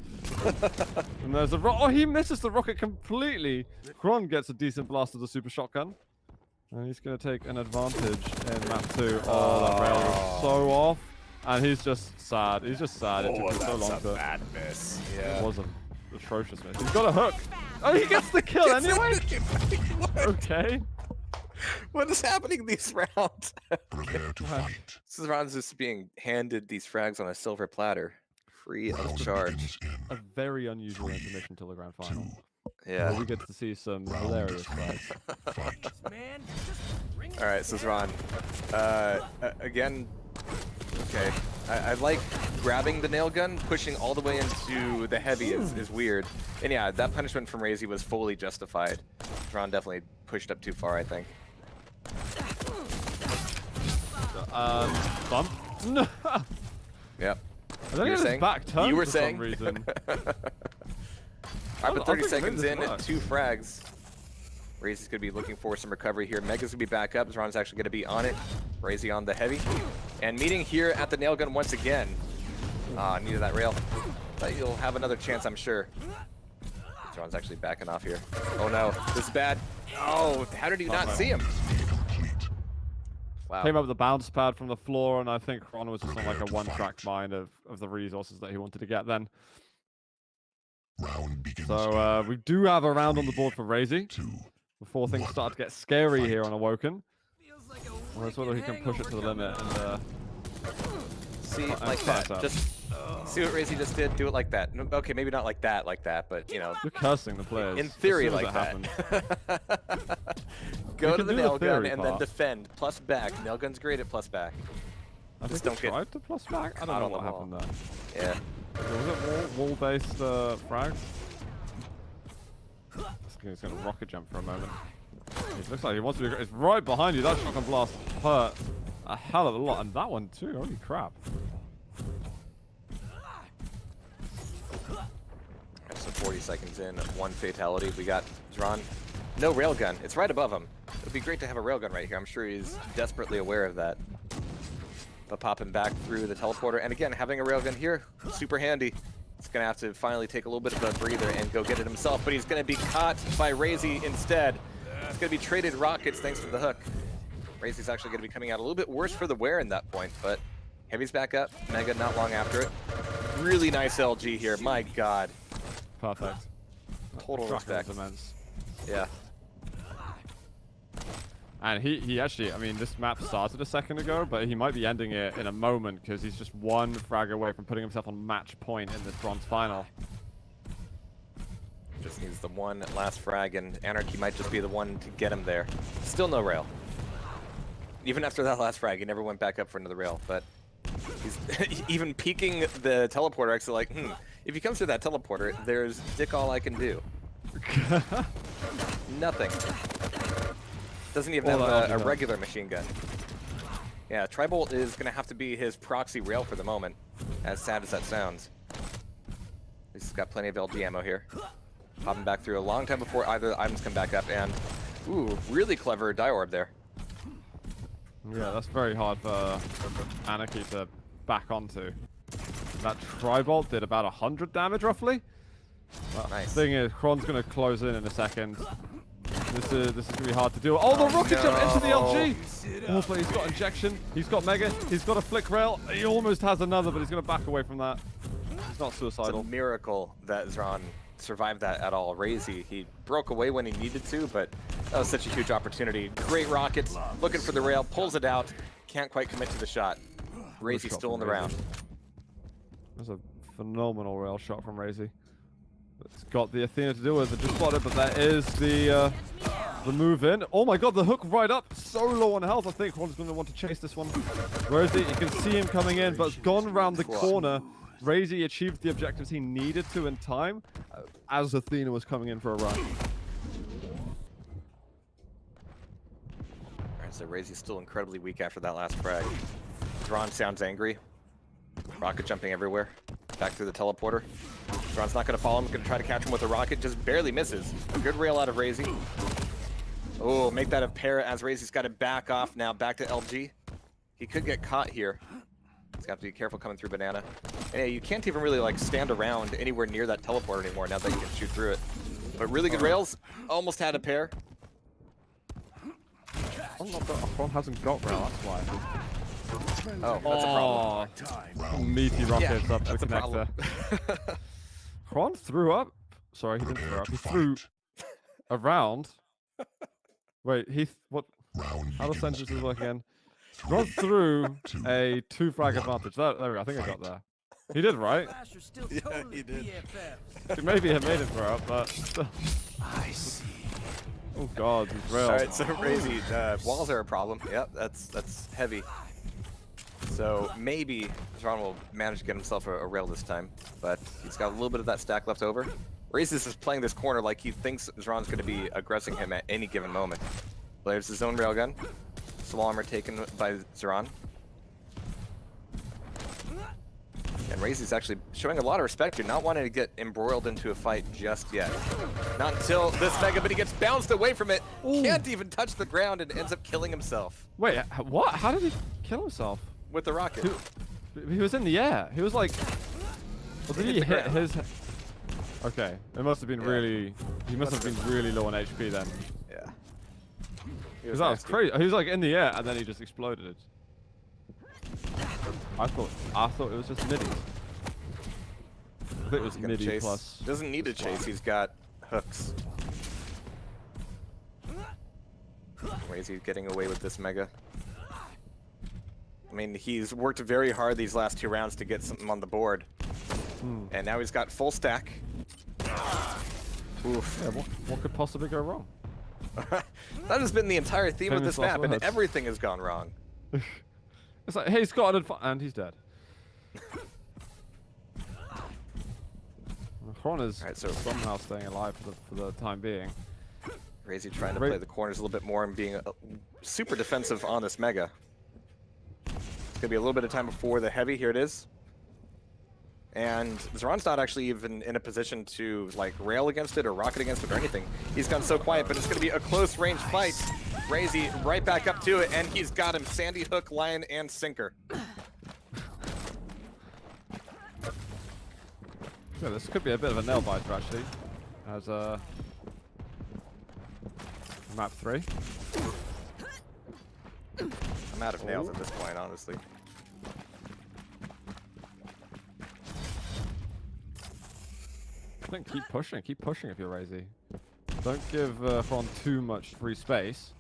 And there's a oh, he misses the rocket completely. Xron gets a decent blast of the super shotgun. And he's going to take an advantage in map 2. Oh, that rail was so off. And he's just sad. He's just sad. It took him so long to... bad miss. Yeah. It was an atrocious miss. He's got a hook. Oh, he gets the kill anyway? Okay. What is happening these rounds? Prepare to fight. Xron's just being handed these frags on a silver platter. Free of Round charge. begins in A very unusual intermission till the grand final. Yeah. Where we get to see some hilarious flags. fight. Alright, so Xron. Again, okay. I like grabbing the nail gun, pushing all the way into the heavy is weird. And yeah, that punishment from Razy was fully justified. Xron definitely pushed up too far, I think. Bump? No. Yep. I think it was back turn you were for saying? some reason. Alright, but 30 seconds in, works. 2 frags. Razy's going to be looking for some recovery here. Mega's going to be back up. Xron's actually going to be on it. Razy on the heavy. And meeting here at the nail gun once again. Needed that rail. But you'll have another chance, I'm sure. Xron's actually backing off here. Oh no, this is bad. Oh, how did he not see him? Wow. Came up with the bounce pad from the floor, and I think Xron was just on like a one-track mind of the resources that he wanted to get then. Round begins So we do have a round on the board for Razy. 2. Before things start to get scary here on Awoken. Well, that's whether he can push it to the limit and see, like that. Just see what Razy just did. Do it like that. Okay, maybe not like that, but you know. You're cursing the players. In theory, like that. Go to the nail gun and then defend. Plus back. Nail gun's great at plus back. I Just think don't tried to plus back. I don't know what happened there. Yeah. Was it wall-based frags? He's going to rocket jump for a moment. It looks like he wants to be. It's right behind you. That shotgun blast hurt a hell of a lot, and that one too. Holy crap! So 40 seconds in, 1 fatality. We got Xron. No railgun. It's right above him. It would be great to have a railgun right here. I'm sure he's desperately aware of that. But popping back through the teleporter, and again, having a railgun here, super handy. He's going to have to finally take a little bit of a breather and go get it himself, but he's going to be caught by Razy instead. It's going to be traded rockets thanks to the hook. Razy's actually going to be coming out a little bit worse for the wear in that point, but Heavy's back up. Mega not long after it. Really nice LG here. My God. Perfect. Total respect. Immense. Yeah. And he actually, I mean, this map started a second ago, but he might be ending it in a moment because he's just 1 frag away from putting himself on match point in this bronze final. Just needs the one last frag, and Anarchy might just be the one to get him there. Still no rail. Even after that last frag, he never went back up for another rail, but he's even peeking the teleporter, actually like, if he comes through that teleporter, there's dick all I can do. Nothing. Doesn't even have a regular machine gun. Yeah, Tribolt is going to have to be his proxy rail for the moment, as sad as that sounds. He's got plenty of LG ammo here. Popping back through a long time before either the items come back up, and ooh, really clever die orb there. Yeah, that's very hard for Anarchy to back onto. That tri-bolt did about 100 damage, roughly. Nice. Thing is, Xron's going to close in a second. This is going to be hard to do. Oh, the rocket jump into the LG! Oh, but he's got injection. He's got mega. He's got a flick rail. He almost has another, but he's going to back away from that. He's not suicidal. It's a miracle that Xron survived that at all. RAISY, he broke away when he needed to, but that was such a huge opportunity. Great rockets, looking for the rail, pulls it out. Can't quite commit to the shot. RAISY still in the round. That's a phenomenal rail shot from RAISY. It's got the Athena to deal with. It just spotted, but that is the move in. Oh my god, the hook right up. So low on health. I think Xron's going to want to chase this one. RAISY, you can see him coming in, but it's gone around the corner. RAISY achieved the objectives he needed to in time as Athena was coming in for a run. Alright, so RAISY's still incredibly weak after that last frag. Xron sounds angry. Rocket jumping everywhere. Back through the teleporter. Xron's not going to follow him. Going to try to catch him with a rocket. Just barely misses. A good rail out of RAISY. Oh, make that a pair as RAISY's got to back off now. Back to LG. He could get caught here. He's got to be careful coming through banana. And yeah, you can't even really like stand around anywhere near that teleporter anymore now that you can shoot through it. But really good rails. Almost had a pair. Xron hasn't got rail, that's why. Oh, that's a problem. Meaty rockets up the that's a problem. connector. Xron threw up. Sorry, he didn't throw up. He threw around. Wait, what? How does sentences work again? Xron threw a 2-frag advantage. There we go. I think I got there. He did, right? Yeah, he did. Maybe he made it throw up, but I see. oh god, these rails. All right, so RAISY, walls are a problem. Yep, that's heavy. So maybe Xron will manage to get himself a rail this time, but he's got a little bit of that stack left over. RAISY is playing this corner like he thinks Xron's going to be aggressing him at any given moment. There's his own railgun. Small armor taken by Xron. And RAISY's actually showing a lot of respect here, not wanting to get embroiled into a fight just yet. Not until this mega, but he gets bounced away from it. Ooh. Can't even touch the ground and ends up killing himself. Wait, what? How did he kill himself? With the rocket. He was in the air. He was like... Well, did he hit his... Okay, it must have been really... He must have been really low on HP then. Yeah. Because that was crazy. He was like in the air and then he just exploded. I thought it was just middies. I think it was midi plus. Doesn't need to chase. He's got hooks. RAISY getting away with this mega. I mean, he's worked very hard these last 2 rounds to get something on the board. And now he's got full stack. Oof. Yeah, what could possibly go wrong? That has been the entire theme of this map, and everything has gone wrong. It's like, hey, he's got an and he's dead. Xron is somehow staying alive for the time being. RAISY trying to play the corners a little bit more and being super defensive on this mega. It's gonna be a little bit of time before the heavy. Here it is. And Xron's not actually even in a position to like rail against it or rocket against it or anything. He's gone so quiet, but it's gonna be a close range fight. RAISY right back up to it, and he's got him. Sandy hook, lion, and sinker. Yeah, this could be a bit of a nail biter actually. As map 3. I'm out of nails at this point, honestly. I think keep pushing if you're RAISY. Don't give Xron too much free space.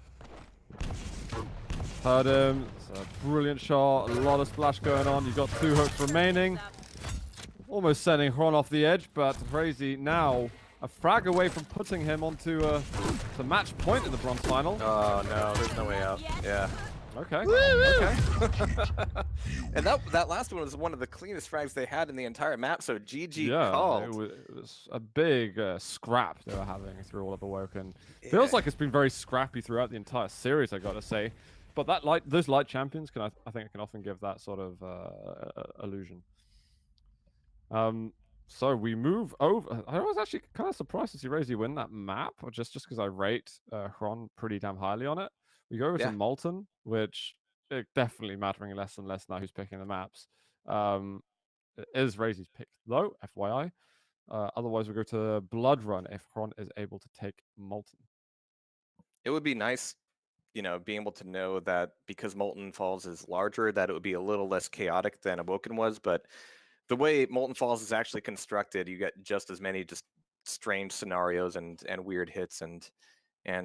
Heard him. It's a brilliant shot. A lot of splash going on. You've got 2 hooks remaining. Almost sending Xron off the edge, but RAISY now a frag away from putting him onto the match point in the bronze final. Oh no, there's no way out. Yeah. Okay. Okay. And that last one was one of the cleanest frags they had in the entire map, so GG called. It was a big scrap they were having through all of Awoken. Yeah. Feels like it's been very scrappy throughout the entire series, I gotta say. But those light champions I think can often give that sort of illusion. So we move over. I was actually kind of surprised to see RAISY win that map, just because I rate Xron pretty damn highly on it. We go over to Molten, which definitely mattering less and less now who's picking the maps. It is RAISY's pick, though, FYI. Otherwise, we go to Blood Run if Xron is able to take Molten. It would be nice, you know, being able to know that because Molten Falls is larger, that it would be a little less chaotic than Awoken was. But the way Molten Falls is actually constructed, you get just as many just strange scenarios and weird hits and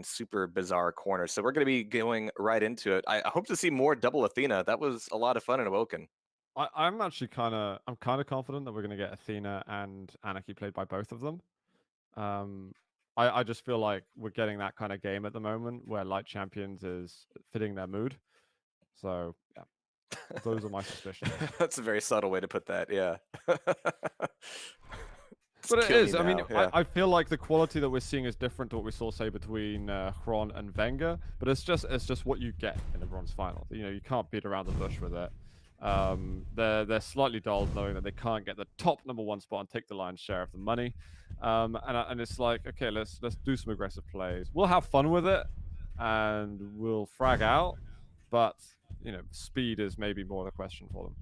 super bizarre corners. So we're going to be going right into it. I hope to see more double Athena. That was a lot of fun in Awoken. I'm actually kind of confident that we're going to get Athena and Anarchy played by both of them. I just feel like we're getting that kind of game at the moment where Light Champions is fitting their mood. So yeah, those are my suspicions. That's a very subtle way to put that. Yeah. But it is. I mean, yeah. I feel like the quality that we're seeing is different to what we saw, say, between Xron and Wenger. But it's just what you get in a bronze final. You know, you can't beat around the bush with it. They're slightly dulled knowing that they can't get the top #1 spot and take the lion's share of the money. And it's like, okay, let's do some aggressive plays. We'll have fun with it, and we'll frag out. But you know, speed is maybe more of a question for them.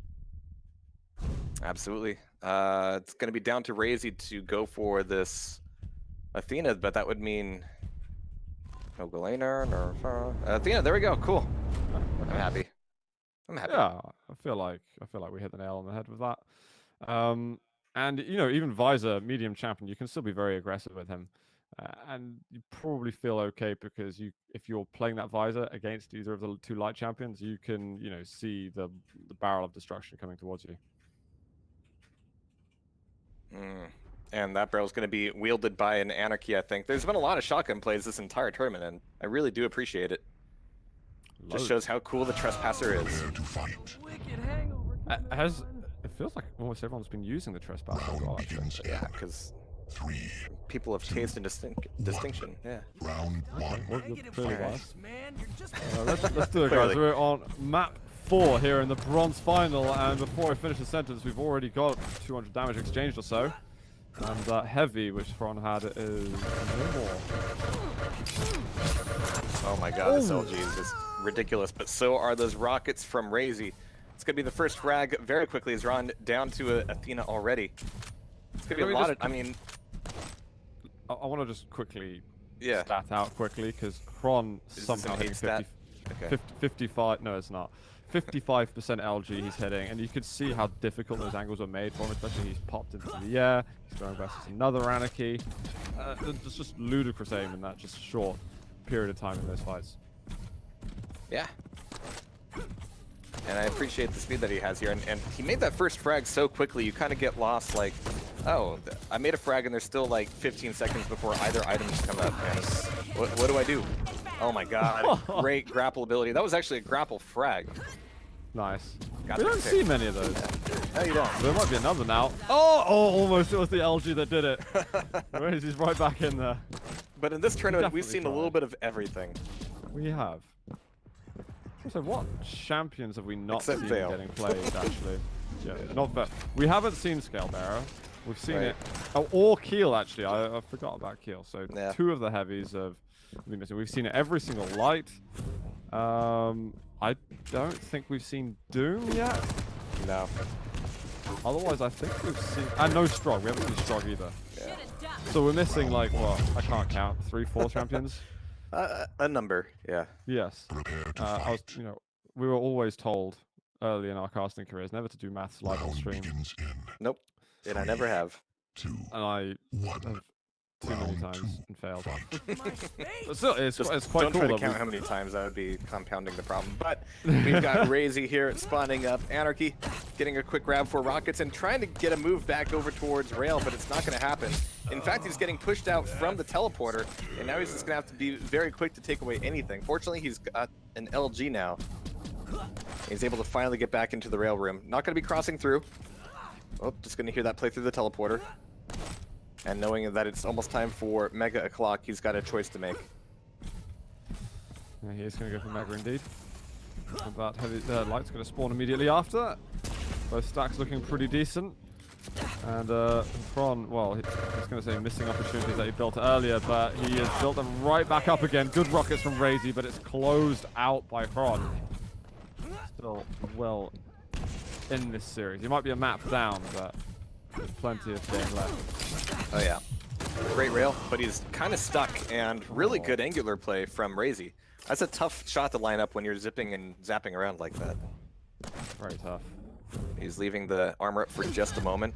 Absolutely. It's going to be down to RAISY to go for this Athena, but that would mean no Galena, no Athena. There we go. Cool. I'm happy. I'm happy. Yeah, I feel like we hit the nail on the head with that. And you know, even Visor, medium champion, you can still be very aggressive with him, and you probably feel okay because if you're playing that Visor against either of the two light champions, you can see the barrel of destruction coming towards you. And that barrel is going to be wielded by an Anarchy, I think. There's been a lot of shotgun plays this entire tournament, and I really do appreciate it. Just shows how cool the Trespasser is. It feels like almost everyone's been using the Trespasser as well. Yeah, because people have taste and distinction. Yeah. Round 1. Let's do it, guys. We're on map 4 here in the bronze final, and before I finish the sentence, we've already got 200 damage exchanged or so. And that heavy, which Xron had, is no more. Oh my god, this LG is just ridiculous, but so are those rockets from RAISY. It's going to be the first frag very quickly as Ron down to Athena already. It's going to be a lot of, I mean... I want to just quickly stat out quickly, because Xron somehow hitting 55, no it's not. 55% LG he's hitting, and you could see how difficult those angles were made for him, especially he's popped into the air, he's going versus another Anarchy. It's just ludicrous aim in that just short period of time in those fights. Yeah. And I appreciate the speed that he has here, and he made that first frag so quickly, you kind of get lost, like, oh, I made a frag and there's still like 15 seconds before either items come up, and what do I do? Oh my god, great grapple ability. That was actually a grapple frag. Nice. We don't see many of those. No, you don't. There might be another now. Oh, almost it was the LG that did it. He's right back in there. But in this tournament, we've seen a little bit of everything. We have. So what champions have we not seen getting played, actually? Yeah, not bad. We haven't seen Scalebearer. We've seen it. Oh, or Keel, actually. I forgot about Keel. So 2 of the heavies have been missing. We've seen it every single light. I don't think we've seen Doom yet. No. Otherwise, I think we've seen... And no Strog. We haven't seen Strog either. Yeah. So we're missing, like, what? I can't count. 3, 4 champions? A number, yeah. Yes. We were always told early in our casting careers never to do maths live on stream. Nope. And I never have. And I have too many times and failed. But still, it's quite cool. Don't try to count how many times. That would be compounding the problem. But we've got RAISY here spawning up Anarchy, getting a quick grab for rockets and trying to get a move back over towards Rail, but it's not going to happen. In fact, he's getting pushed out from the teleporter, and now he's just going to have to be very quick to take away anything. Fortunately, he's got an LG now. He's able to finally get back into the Rail room. Not going to be crossing through. Oh, just going to hear that play through the teleporter. And knowing that it's almost time for Mega o'clock, he's got a choice to make. Yeah, he is going to go for Mega indeed. But heavy light's going to spawn immediately after. Both stacks looking pretty decent. And Xron, well, he's going to say missing opportunities that he built earlier, but he has built them right back up again. Good rockets from RAISY, but it's closed out by Xron. Still well in this series. He might be a map down, but there's plenty of game left. Oh yeah. Great rail, but he's kind of stuck, and really good angular play from RAISY. That's a tough shot to line up when you're zipping and zapping around like that. Very tough. He's leaving the armor up for just a moment.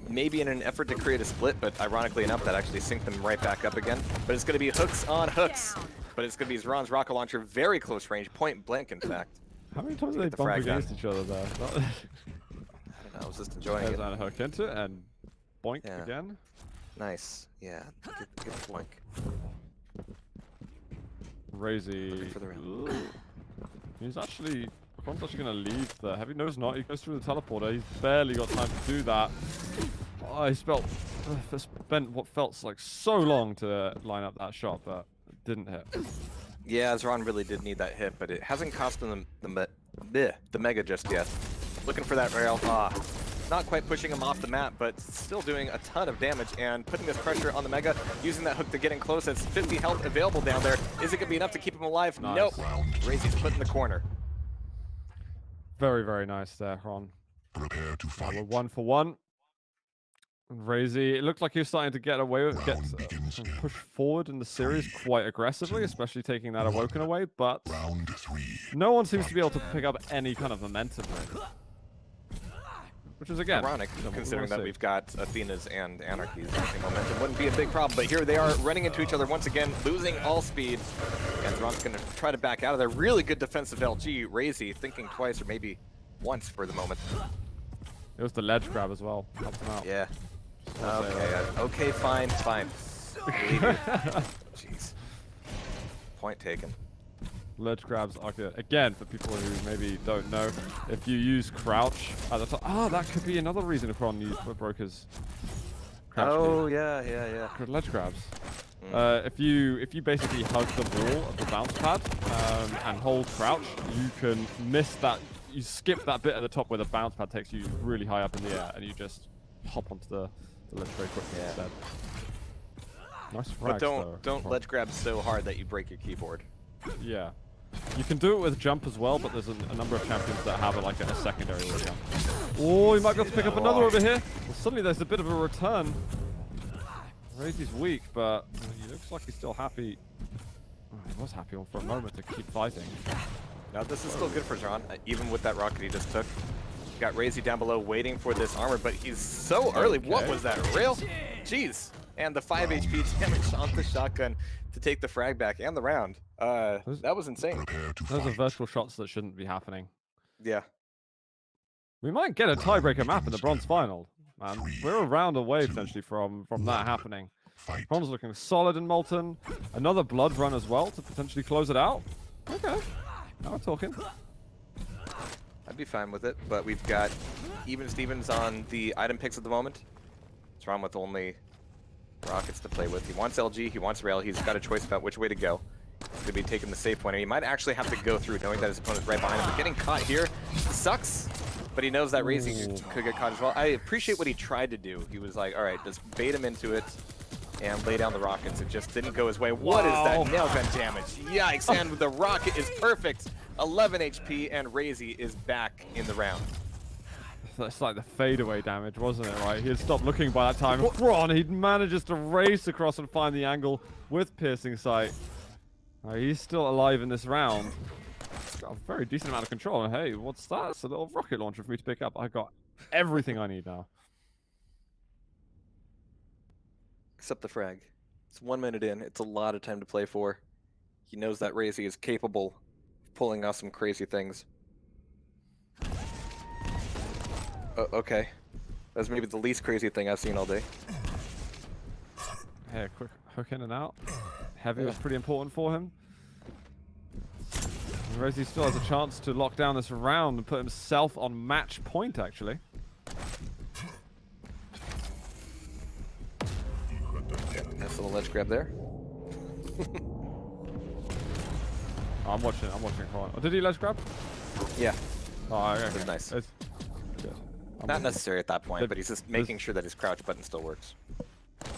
Maybe in an effort to create a split, but ironically enough, that actually synced them right back up again. But it's going to be hooks on hooks. But it's going to be Xron's rocket launcher, very close range, point blank, in fact. How many times did they bump against each other there? I don't know, I was just enjoying it. And a hook into it, and boink again. Nice. Yeah, good boink. RAISY. He's actually... Ron's actually going to leave there. Heavy knows not. He goes through the teleporter. He's barely got time to do that. Oh, he spent what felt like so long to line up that shot, but it didn't hit. Yeah, Xron really did need that hit, but it hasn't cost him the Mega just yet. Looking for that rail. Not quite pushing him off the map, but still doing a ton of damage and putting this pressure on the Mega, using that hook to get in close. It's 50 health available down there. Is it going to be enough to keep him alive? Nice. Nope. RAISY's put in the corner. Very, very nice there, Ron. Prepare to fight. We're 1 for 1. RAISY, it looked like he was starting to get away with push forward in the series quite aggressively, especially taking that Awoken away, but no one seems to be able to pick up any kind of momentum really. Which is again ironic, considering that we've got Athena's and Anarchy's. I think momentum wouldn't be a big problem, but here they are running into each other once again, losing all speed. And Xron's going to try to back out of there. Really good defensive LG. RAISY thinking twice or maybe once for the moment. It was the ledge grab as well. Helped him out. Yeah. Okay, fine. Jeez. Point taken. Ledge grabs are good. Again, for people who maybe don't know, if you use crouch at the top... that could be another reason Xron broke his crouch. Oh, yeah. Good ledge grabs. If you basically hug the wall of the bounce pad and hold crouch, you can miss that. You skip that bit at the top where the bounce pad takes you really high up in the air, and you just hop onto the ledge very quickly instead. Nice frags, but don't ledge grab so hard that you break your keyboard. Yeah. You can do it with jump as well, but there's a number of champions that have it like a secondary jump. Oh, you might be able to pick up another over here. Well, suddenly there's a bit of a return. RAISY's weak, but he looks like he's still happy. Oh, he was happy for a moment to keep fighting. Now this is still good for Xron, even with that rocket he just took. Got RAISY down below waiting for this armor, but he's so early. Okay. What was that, rail? Jeez. And the 5 HP damage on the shotgun to take the frag back and the round. That was insane. Those are vertical shots that shouldn't be happening. Yeah. We might get a tiebreaker map in the bronze final, man. We're a round away potentially from that happening. Bronze looking solid and molten. Another blood run as well to potentially close it out. Okay. Now we're talking. I'd be fine with it, but we've got even Stevens on the item picks at the moment. Xron with only rockets to play with. He wants LG, he wants rail. He's got a choice about which way to go. He's going to be taking the safe point, and he might actually have to go through knowing that his opponent's right behind him. But getting caught here sucks, but he knows that RAISY could get caught as well. I appreciate what he tried to do. He was like, all right, just bait him into it and lay down the rockets. It just didn't go his way. What is that nail gun damage? Yikes, and the rocket is perfect. 11 HP, and RAISY is back in the round. That's like the fadeaway damage, wasn't it, right? He had stopped looking by that time. Xron, he manages to race across and find the angle with piercing sight. He's still alive in this round. He's got a very decent amount of control. And hey, what's that? It's a little rocket launcher for me to pick up. I got everything I need now. Except the frag. It's 1 minute in. It's a lot of time to play for. He knows that RAISY is capable of pulling off some crazy things. Okay. That's maybe the least crazy thing I've seen all day. Hey, a quick hook in and out. Heavy was pretty important for him. RAISY still has a chance to lock down this round and put himself on match point, actually. Nice little ledge grab there. I'm watching Xron. Oh, did he ledge grab? Yeah. Oh, okay. It was nice. It's good. Not necessary at that point, but he's just making sure that his crouch button still works.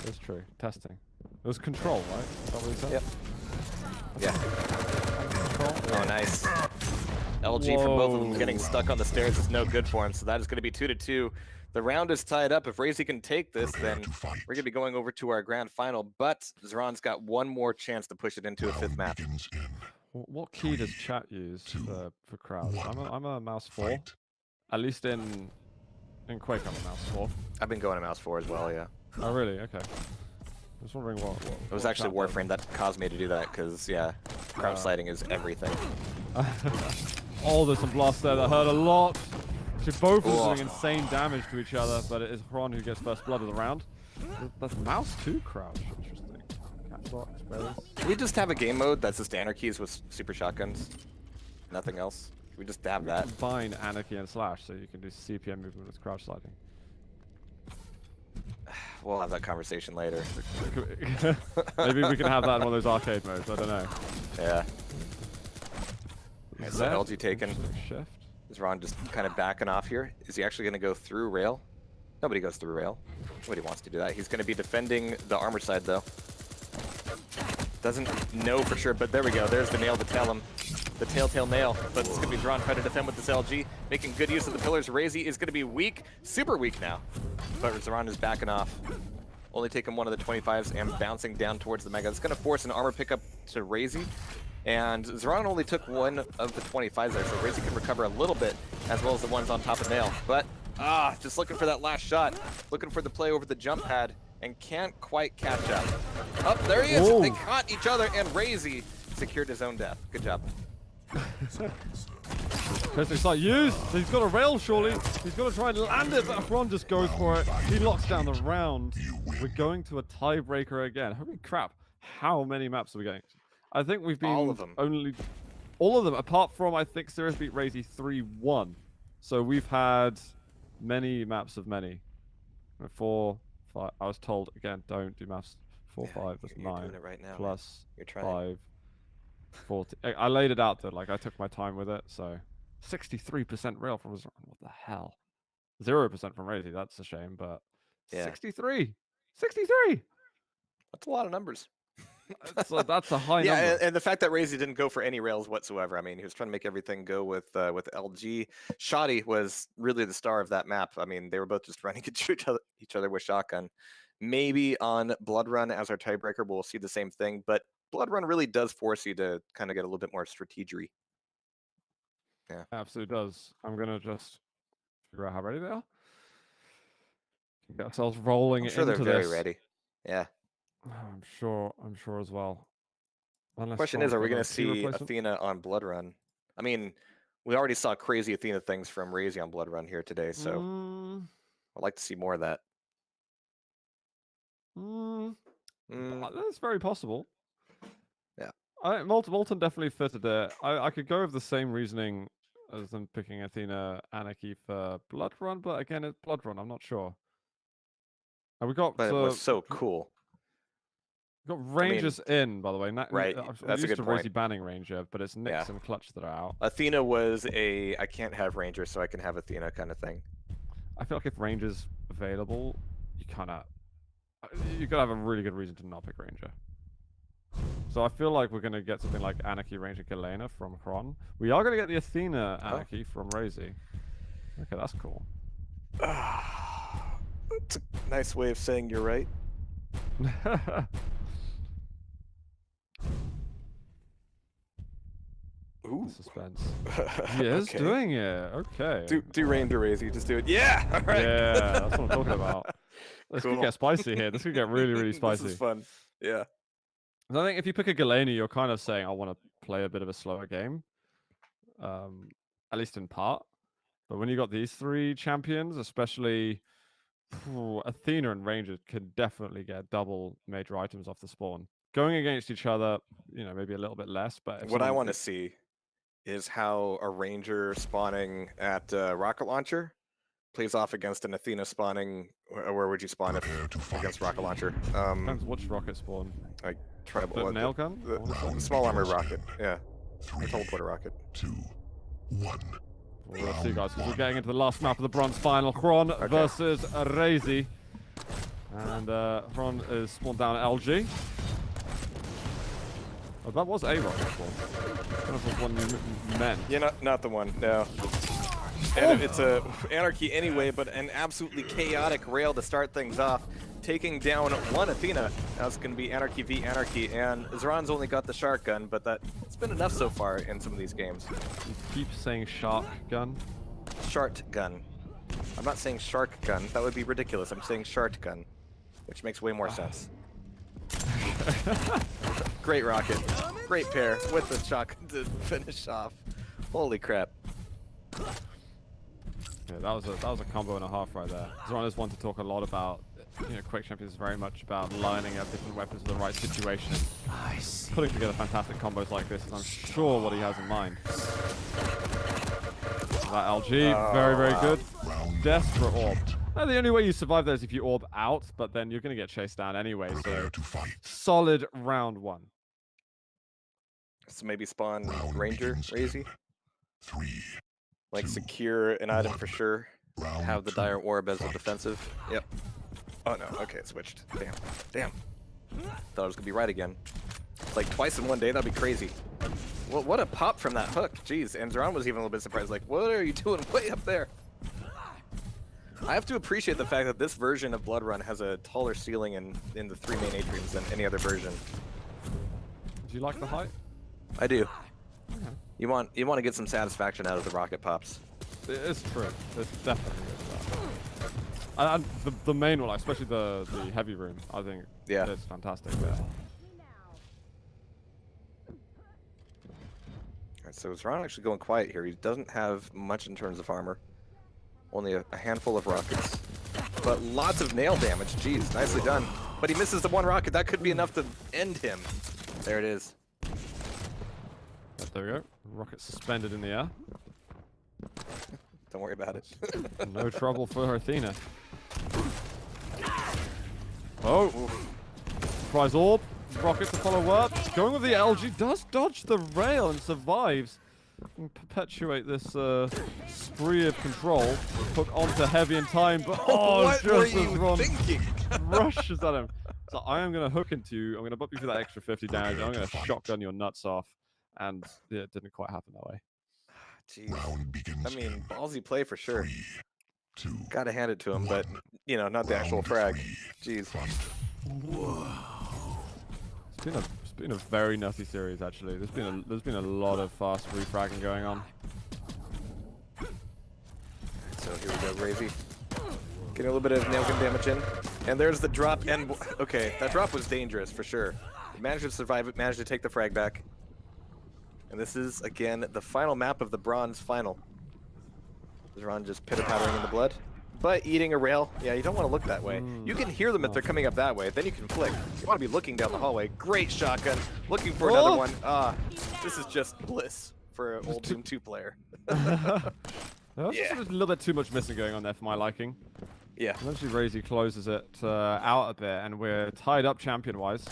That's true. Testing. It was control, right? Is that what he said? Yep. Yeah. Control? Oh, nice. LG from both of them getting stuck on the stairs is no good for him, so that is going to be 2-2. The round is tied up. If RAISY can take this, then we're going to be going over to our grand final, but Xron's got one more chance to push it into a fifth map. What key does chat use for crowds? I'm a mouse 4. At least in Quake, I'm a mouse 4. I've been going to mouse 4 as well, yeah. Oh, really? Okay. I was wondering what it was actually Warframe that caused me to do that, because, yeah, crowd sliding is everything. Oh, there's some blasts there that hurt a lot. They're both doing insane damage to each other, but it is Xron who gets first blood of the round. That's mouse 2 crouch. Interesting. Catchbox, berries. Can we just have a game mode that's just anarchies with super shotguns? Nothing else? Can we just have that? Combine anarchy and slash so you can do CPM movement with crouch sliding. We'll have that conversation later. Maybe we can have that in one of those arcade modes. I don't know. Yeah. So LG taken. Shift. Is Ron just kind of backing off here? Is he actually going to go through rail? Nobody goes through rail. Nobody wants to do that. He's going to be defending the armor side, though. Doesn't know for sure, but there we go. There's the nail to tell him. The telltale nail. But it's going to be Ron trying to defend with this LG, making good use of the pillars. RAISY is going to be weak, super weak now. But Xron is backing off. Only taking one of the 25s and bouncing down towards the Mega. It's going to force an armor pickup to RAISY. And Xron only took one of the 25s there, so RAISY can recover a little bit, as well as the ones on top of Nail. But, just looking for that last shot. Looking for the play over the jump pad, and can't quite catch up. Oh, there he is! Whoa. They caught each other, and RAISY secured his own death. Good job. It's like used. He's got a rail, surely. He's got to try and land it, but Xron just goes for it. He locks down the round. We're going to a tiebreaker again. Holy crap. How many maps are we getting? I think we've been all of them, apart from, I think, Serious beat RAISY 3-1. So we've had many maps of many. 4, 5. I was told, again, don't do maps. 4, 5, that's 9. Doing it right now, plus you're trying. 5, 40. I laid it out there, like, I took my time with it, so. 63% rail from Xron. What the hell? 0% from RAISY, that's a shame, but yeah. 63! 63! That's a lot of numbers. That's a high number. Yeah, and the fact that RAISY didn't go for any rails whatsoever. I mean, he was trying to make everything go with LG. Shoddy was really the star of that map. I mean, they were both just running at each other with shotgun. Maybe on Blood Run as our tiebreaker, we'll see the same thing. But Blood Run really does force you to kind of get a little bit more strategery. Yeah, absolutely does. I'm gonna just figure out how ready they are. Get ourselves rolling into this. They're very ready. Yeah. I'm sure as well. The question is, are we going to see Athena on Blood Run? I mean, we already saw crazy Athena things from RAISY on Blood Run here today, so I'd like to see more of that. That's very possible. Yeah. Molten definitely fitted it. I could go with the same reasoning as them picking Athena Anarchy for Blood Run, but again, it's Blood Run. I'm not sure. And we got. But it was so cool. We've got Rangers in, by the way. Right, that's a good point. RAISY banning Ranger, but it's Nyx and Clutch that are out. Athena was I can't have Ranger, so I can have Athena kind of thing. I feel like if Ranger's available, you gotta have a really good reason to not pick Ranger. So I feel like we're gonna get something like Anarchy Ranger Galena from Xron. We are gonna get the Athena Anarchy from RAISY. Okay, that's cool. It's a nice way of saying you're right. Ooh. Suspense. He is doing it. Okay. Do Ranger RAISY. Just do it. Yeah. All right. Yeah, that's what I'm talking about. This could get spicy here. This could get really, really spicy. This is fun. Yeah. And I think if you pick a Galena, you're kind of saying, I want to play a bit of a slower game. At least in part. But when you got these 3 champions, especially Athena and Ranger can definitely get double major items off the spawn. Going against each other, maybe a little bit less. But what I want to see is how a Ranger spawning at Rocket Launcher plays off against an Athena spawning. Where would you spawn against Rocket Launcher? Depends which rocket spawn. Like tribal nail gun? The small armor rocket. Yeah. The teleporter rocket. 2, 1. We'll see, guys, because we're getting into the last map of the bronze final. Xron versus RAISY. And Xron is spawned down at LG. Oh, that was a rocket spawn. That was one you meant. Yeah, not the one, no. And it's a Anarchy anyway, but an absolutely chaotic rail to start things off, taking down one Athena. Now it's going to be Anarchy v Anarchy, and Xron's only got the shark gun, but it's been enough so far in some of these games. You keep saying shark gun. Shart gun. I'm not saying shark gun. That would be ridiculous. I'm saying shart gun, which makes way more sense. Great rocket. Great pair with the shotgun to finish off. Holy crap. Yeah, that was a combo and a half right there. Xron is one to talk a lot about. You know, Quake Champions is very much about lining up different weapons in the right situation. Putting together fantastic combos like this, and I'm sure what he has in mind. That LG, very, very good. Desperate orb. Now, the only way you survive there is if you orb out, but then you're going to get chased down anyway, so solid round one. So maybe spawn Ranger, RAISY? Like secure an item for sure. Have the dire orb as a defensive. Yep. Oh no, okay, it switched. Damn. Thought it was gonna be right again. It's like twice in one day, that'd be crazy. Well, what a pop from that hook. Jeez, and Xron was even a little bit surprised, like, what are you doing way up there? I have to appreciate the fact that this version of Blood Run has a taller ceiling in the 3 main atriums than any other version. Do you like the height? I do. Okay. You want to get some satisfaction out of the rocket pops. It's true. It's definitely good. And the main one, especially the heavy room, I think it's fantastic there. Alright, so Xron actually going quiet here. He doesn't have much in terms of armor. Only a handful of rockets. But lots of nail damage. Jeez, nicely done. But he misses the one rocket. That could be enough to end him. There it is. There we go. Rocket suspended in the air. Don't worry about it. No trouble for Athena. Oh! Surprise orb. Rocket to follow up. Going with the LG. Does dodge the rail and survives. And perpetuate this spree of control. Hook onto heavy in time, but what just were as you Ron thinking? rushes at him. So I am going to hook into you. I'm going to bump you for that extra 50 damage. I'm going to shotgun your nuts off. And yeah, it didn't quite happen that way. Jeez. I mean, ballsy play for sure. Gotta hand it to him, but, you know, not the actual frag. Jeez. It's been a very nutty series, actually. There's been a lot of fast refragging going on. So here we go, RAISY. Getting a little bit of nail gun damage in. And there's the drop, and okay, that drop was dangerous for sure. Managed to survive it, managed to take the frag back. And this is, again, the final map of the bronze final. Xron just pitter-pattering in the blood. But eating a rail, yeah, you don't want to look that way. You can hear them if they're coming up that way, then you can flick. You want to be looking down the hallway. Great shotgun. Looking for another one. This is just bliss for an old Doom 2 player. There's just a little bit too much missing going on there for my liking. Yeah. Eventually, RAISY closes it out a bit, and we're tied up champion-wise.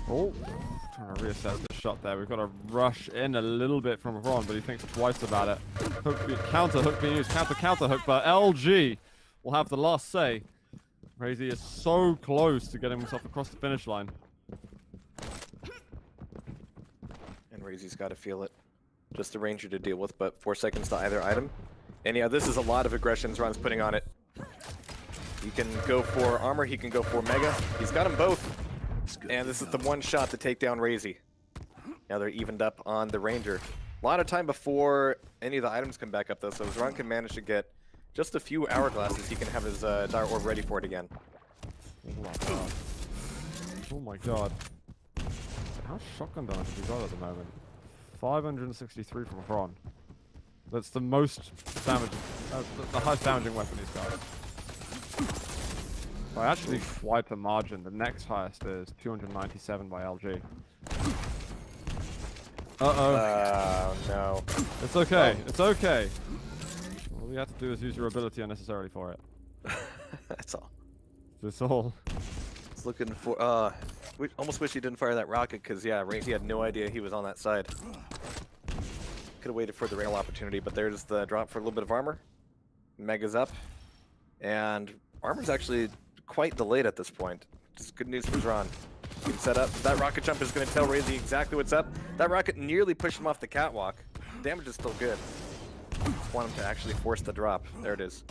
Oh, trying to reassess the shot there. We've got to rush in a little bit from Ron, but he thinks twice about it. Counter hook being used, counter hook, but LG will have the last say. RAISY is so close to getting himself across the finish line. And RAISY's got to feel it. Just a Ranger to deal with, but 4 seconds to either item. And yeah, this is a lot of aggression Ron's putting on it. He can go for armor, he can go for mega. He's got them both. And this is the one shot to take down RAISY. Now they're evened up on the Ranger. A lot of time before any of the items come back up though, so Xron can manage to get just a few hourglasses. He can have his dire orb ready for it again. Oh my god. Oh my god. How shotgun damage have we got at the moment? 563 from Ron. That's the most damage, the highest damaging weapon he's got. By actually quite a margin. The next highest is 297 by LG. Oh no. It's okay. It's okay. All you have to do is use your ability unnecessarily for it. That's all. That's all. It's looking for. We almost wish he didn't fire that rocket because yeah, RAISY had no idea he was on that side. Could have waited for the rail opportunity, but there's the drop for a little bit of armor. Mega's up, and armor's actually quite delayed at this point. Just good news for Xron. He can set up. That rocket jump is going to tell RAISY exactly what's up. That rocket nearly pushed him off the catwalk. Damage is still good. Just want him to actually force the drop. There it is.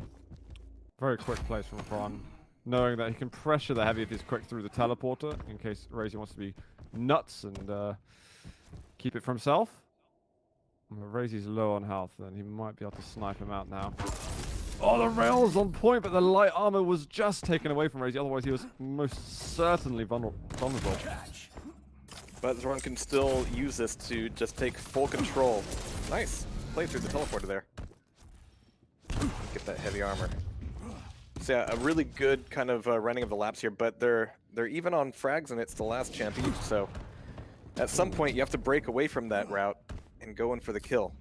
Very quick place from Ron, knowing that he can pressure the heavy if he's quick through the teleporter in case RAISY wants to be nuts and keep it for himself. If RAISY's low on health, then he might be able to snipe him out now. Oh, the rail is on point, but the light armor was just taken away from RAISY. Otherwise, he was most certainly vulnerable. But Xron can still use this to just take full control. Nice. Play through the teleporter there. Get that heavy armor. So yeah, a really good kind of running of the laps here, but they're even on frags and it's the last champ each, so at some point you have to break away from that route and go in for the kill.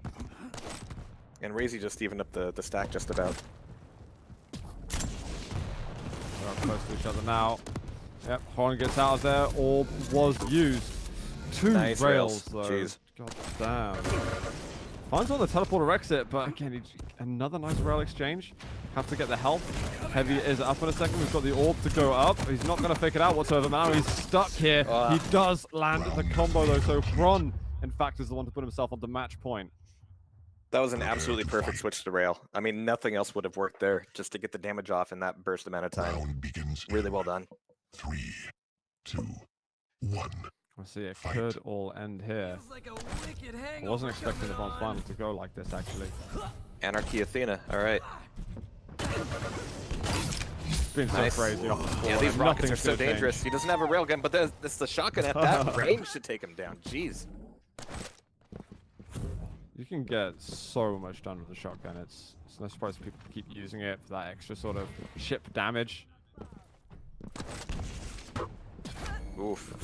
And RAISY just evened up the stack just about. They're up close to each other now. Yep, Horn gets out of there. Orb was used. Two nice rails though. Jeez. God damn. Finds on the teleporter exit, but again, another nice rail exchange. Have to get the health. Heavy is up in a second. We've got the orb to go up. He's not going to fake it out whatsoever. Now he's stuck here. He does land the combo though, so Bron, in fact, is the one to put himself on the match point. That was an absolutely perfect switch to rail. I mean, nothing else would have worked there just to get the damage off in that burst amount of time. Really well done. 3, 2, 1. I see it could all end here. I wasn't expecting the bronze final to go like this, actually. Anarchy Athena, all right. Being so crazy off the floor. Yeah, these rockets are so dangerous. He doesn't have a railgun, but there's the shotgun at that range to take him down. Jeez. You can get so much done with the shotgun. It's no surprise people keep using it for that extra sort of ship damage. Oof.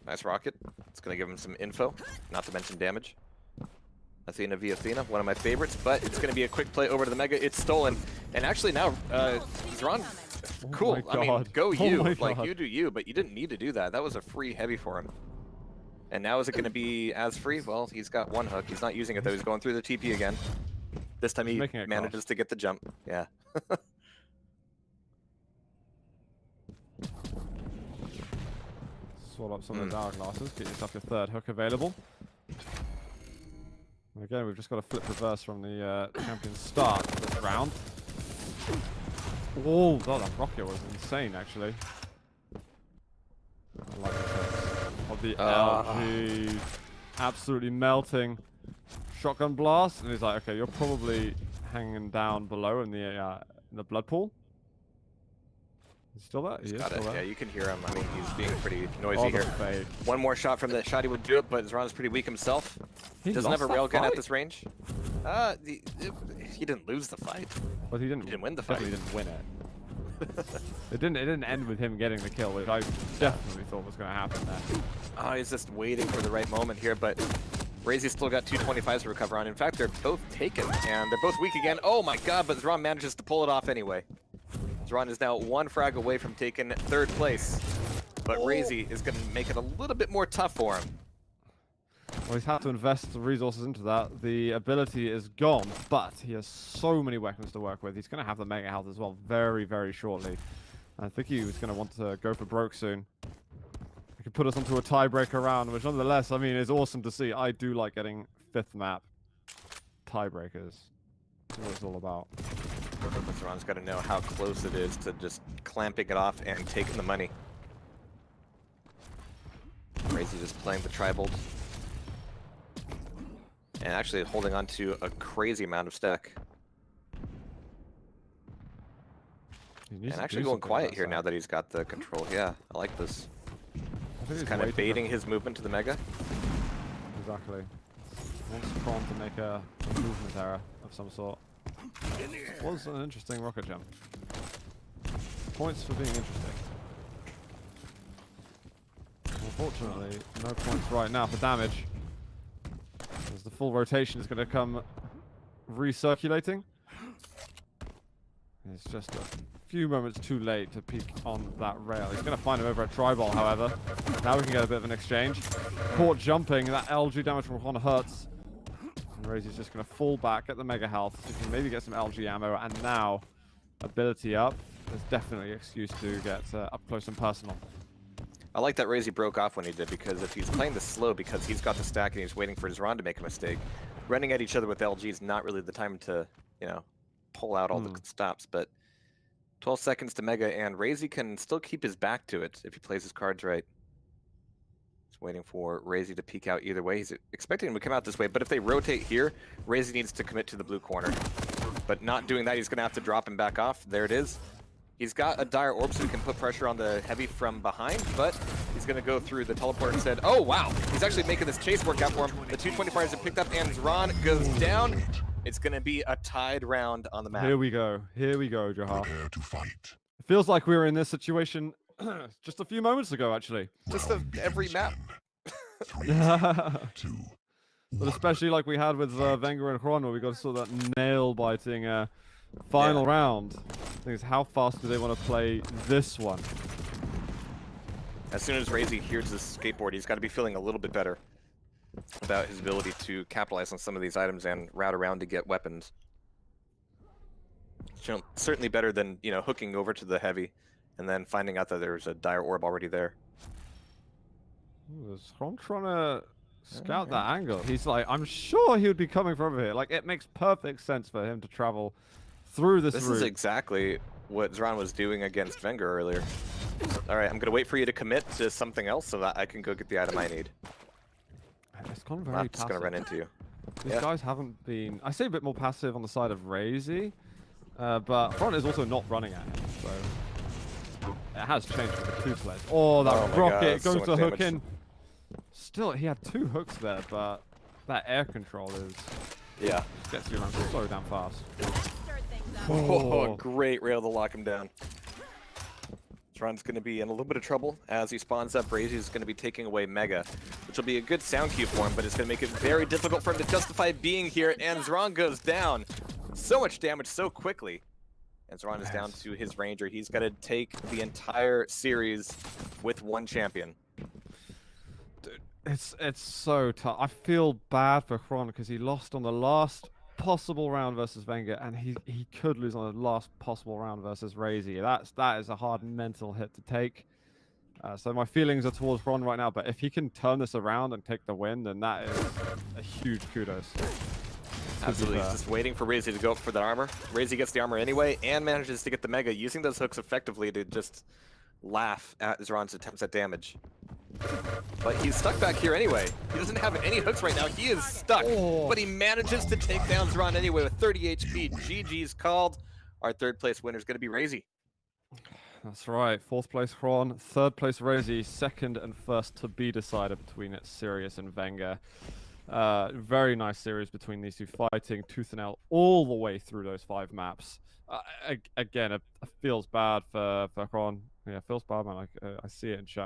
Nice rocket. It's going to give him some info, not to mention damage. Athena v Athena, one of my favorites, but it's going to be a quick play over to the Mega. It's stolen. And actually now, Xron, cool. I mean, go you. Like, you do you, but you didn't need to do that. That was a free heavy for him. And now is it going to be as free? Well, he's got one hook. He's not using it, though. He's going through the TP again. This time he manages to get the jump. Yeah. Swallow up some of the hourglasses. Get yourself your third hook available. And again, we've just got a flip reverse from the champion's start this round. Oh, that rocket was insane, actually. I like the shots of the LG. Absolutely melting. Shotgun blast, and he's like, okay, you're probably hanging down below in the blood pool. He's still there? He's got it. Yeah, you can hear him. I mean, he's being pretty noisy here. One more shot from that shot, he would do it, but Xron is pretty weak himself. He doesn't have a railgun at this range. He didn't lose the fight. But he didn't win the fight. He didn't win it. It didn't end with him getting the kill, which I definitely thought was going to happen there. Oh, he's just waiting for the right moment here, but RAISY's still got 225s to recover on. In fact, they're both taken, and they're both weak again. Oh my god, but Xron manages to pull it off anyway. Xron is now one frag away from taking third place, but RAISY is going to make it a little bit more tough for him. Well, he's had to invest the resources into that. The ability is gone, but he has so many weapons to work with. He's going to have the mega health as well very, very shortly. I think he was going to want to go for broke soon. He could put us onto a tiebreaker round, which nonetheless, I mean, is awesome to see. I do like getting 5th map tiebreakers. That's what it's all about. Xron's got to know how close it is to just clamping it off and taking the money. RAISY just playing the tribal. And actually holding on to a crazy amount of stack. And actually going quiet here now that he's got the control. Yeah, I like this. He's kind of baiting his movement to the Mega. Exactly. Wants Prawn to make a movement error of some sort. Was an interesting rocket jump. Points for being interesting. Unfortunately, no points right now for damage. As the full rotation is going to come recirculating. It's just a few moments too late to peek on that rail. He's going to find him over at Tribal, however. Now we can get a bit of an exchange. Caught jumping, that LG damage from Juan hurts. And RAISY's just going to fall back, get the mega health. So he can maybe get some LG ammo, and now ability up. There's definitely an excuse to get up close and personal. I like that RAISY broke off when he did, because if he's playing this slow because he's got the stack and he's waiting for his Xron to make a mistake, running at each other with LG is not really the time to, you know, pull out all the stops. But 12 seconds to Mega, and RAISY can still keep his back to it if he plays his cards right. He's waiting for RAISY to peek out either way. He's expecting him to come out this way, but if they rotate here, RAISY needs to commit to the blue corner. But not doing that, he's going to have to drop him back off. There it is. He's got a dire orb, so he can put pressure on the heavy from behind, but he's going to go through the teleport instead. Oh, wow. He's actually making this chase work out for him. The 225s have picked up, and Xron goes down. It's going to be a tied round on the map. Here we go. Here we go, Jaha. Prepare to fight. It feels like we were in this situation just a few moments ago, actually. Just every map. 3, 2, But especially like we had with Wenger and Xron, where we got sort of that nail-biting final round. The thing is, how fast do they want to play this one? As soon as RAISY hears this skateboard, he's got to be feeling a little bit better about his ability to capitalize on some of these items and route around to get weapons. Certainly better than, you know, hooking over to the heavy and then finding out that there's a dire orb already there. Ooh, is Xron trying to scout that angle? He's like, I'm sure he would be coming from over here. Like, it makes perfect sense for him to travel through this route. This is exactly what Xron was doing against Wenger earlier. All right, I'm going to wait for you to commit to something else so that I can go get the item I need. It's gone very I'm just going to run into you. These guys haven't been... I say a bit more passive on the side of RAISY, but Xron is also not running at him, so... It has changed with the two players. Oh, that rocket goes to hook in. Still, he had two hooks there, but that air control is... Yeah. Gets you around so damn fast. Oh, great rail to lock him down. Xron's going to be in a little bit of trouble as he spawns up. RAISY is going to be taking away Mega, which will be a good sound cue for him, but it's going to make it very difficult for him to justify being here, and Xron goes down. So much damage so quickly. And Xron is down to his Ranger. He's got to take the entire series with one champion. Dude, it's so tough. I feel bad for Xron because he lost on the last possible round versus Wenger, and he could lose on the last possible round versus RAISY. That is a hard mental hit to take. So my feelings are towards Xron right now, but if he can turn this around and take the win, then that is a huge kudos. Absolutely. He's just waiting for RAISY to go up for that armor. RAISY gets the armor anyway and manages to get the Mega, using those hooks effectively to just laugh at Xron's attempts at damage. But he's stuck back here anyway. He doesn't have any hooks right now. He is stuck. But he manages to take down Xron anyway with 30 HP. GG's called. Our third place winner is going to be RAISY. That's right. Fourth place Xron, third place RAISY, second and first to be decided between Sirius and Wenger. Very nice series between these two, fighting tooth and nail all the way through those 5 maps. Again, it feels bad for Xron. Yeah, it feels bad, man. I see it in chat.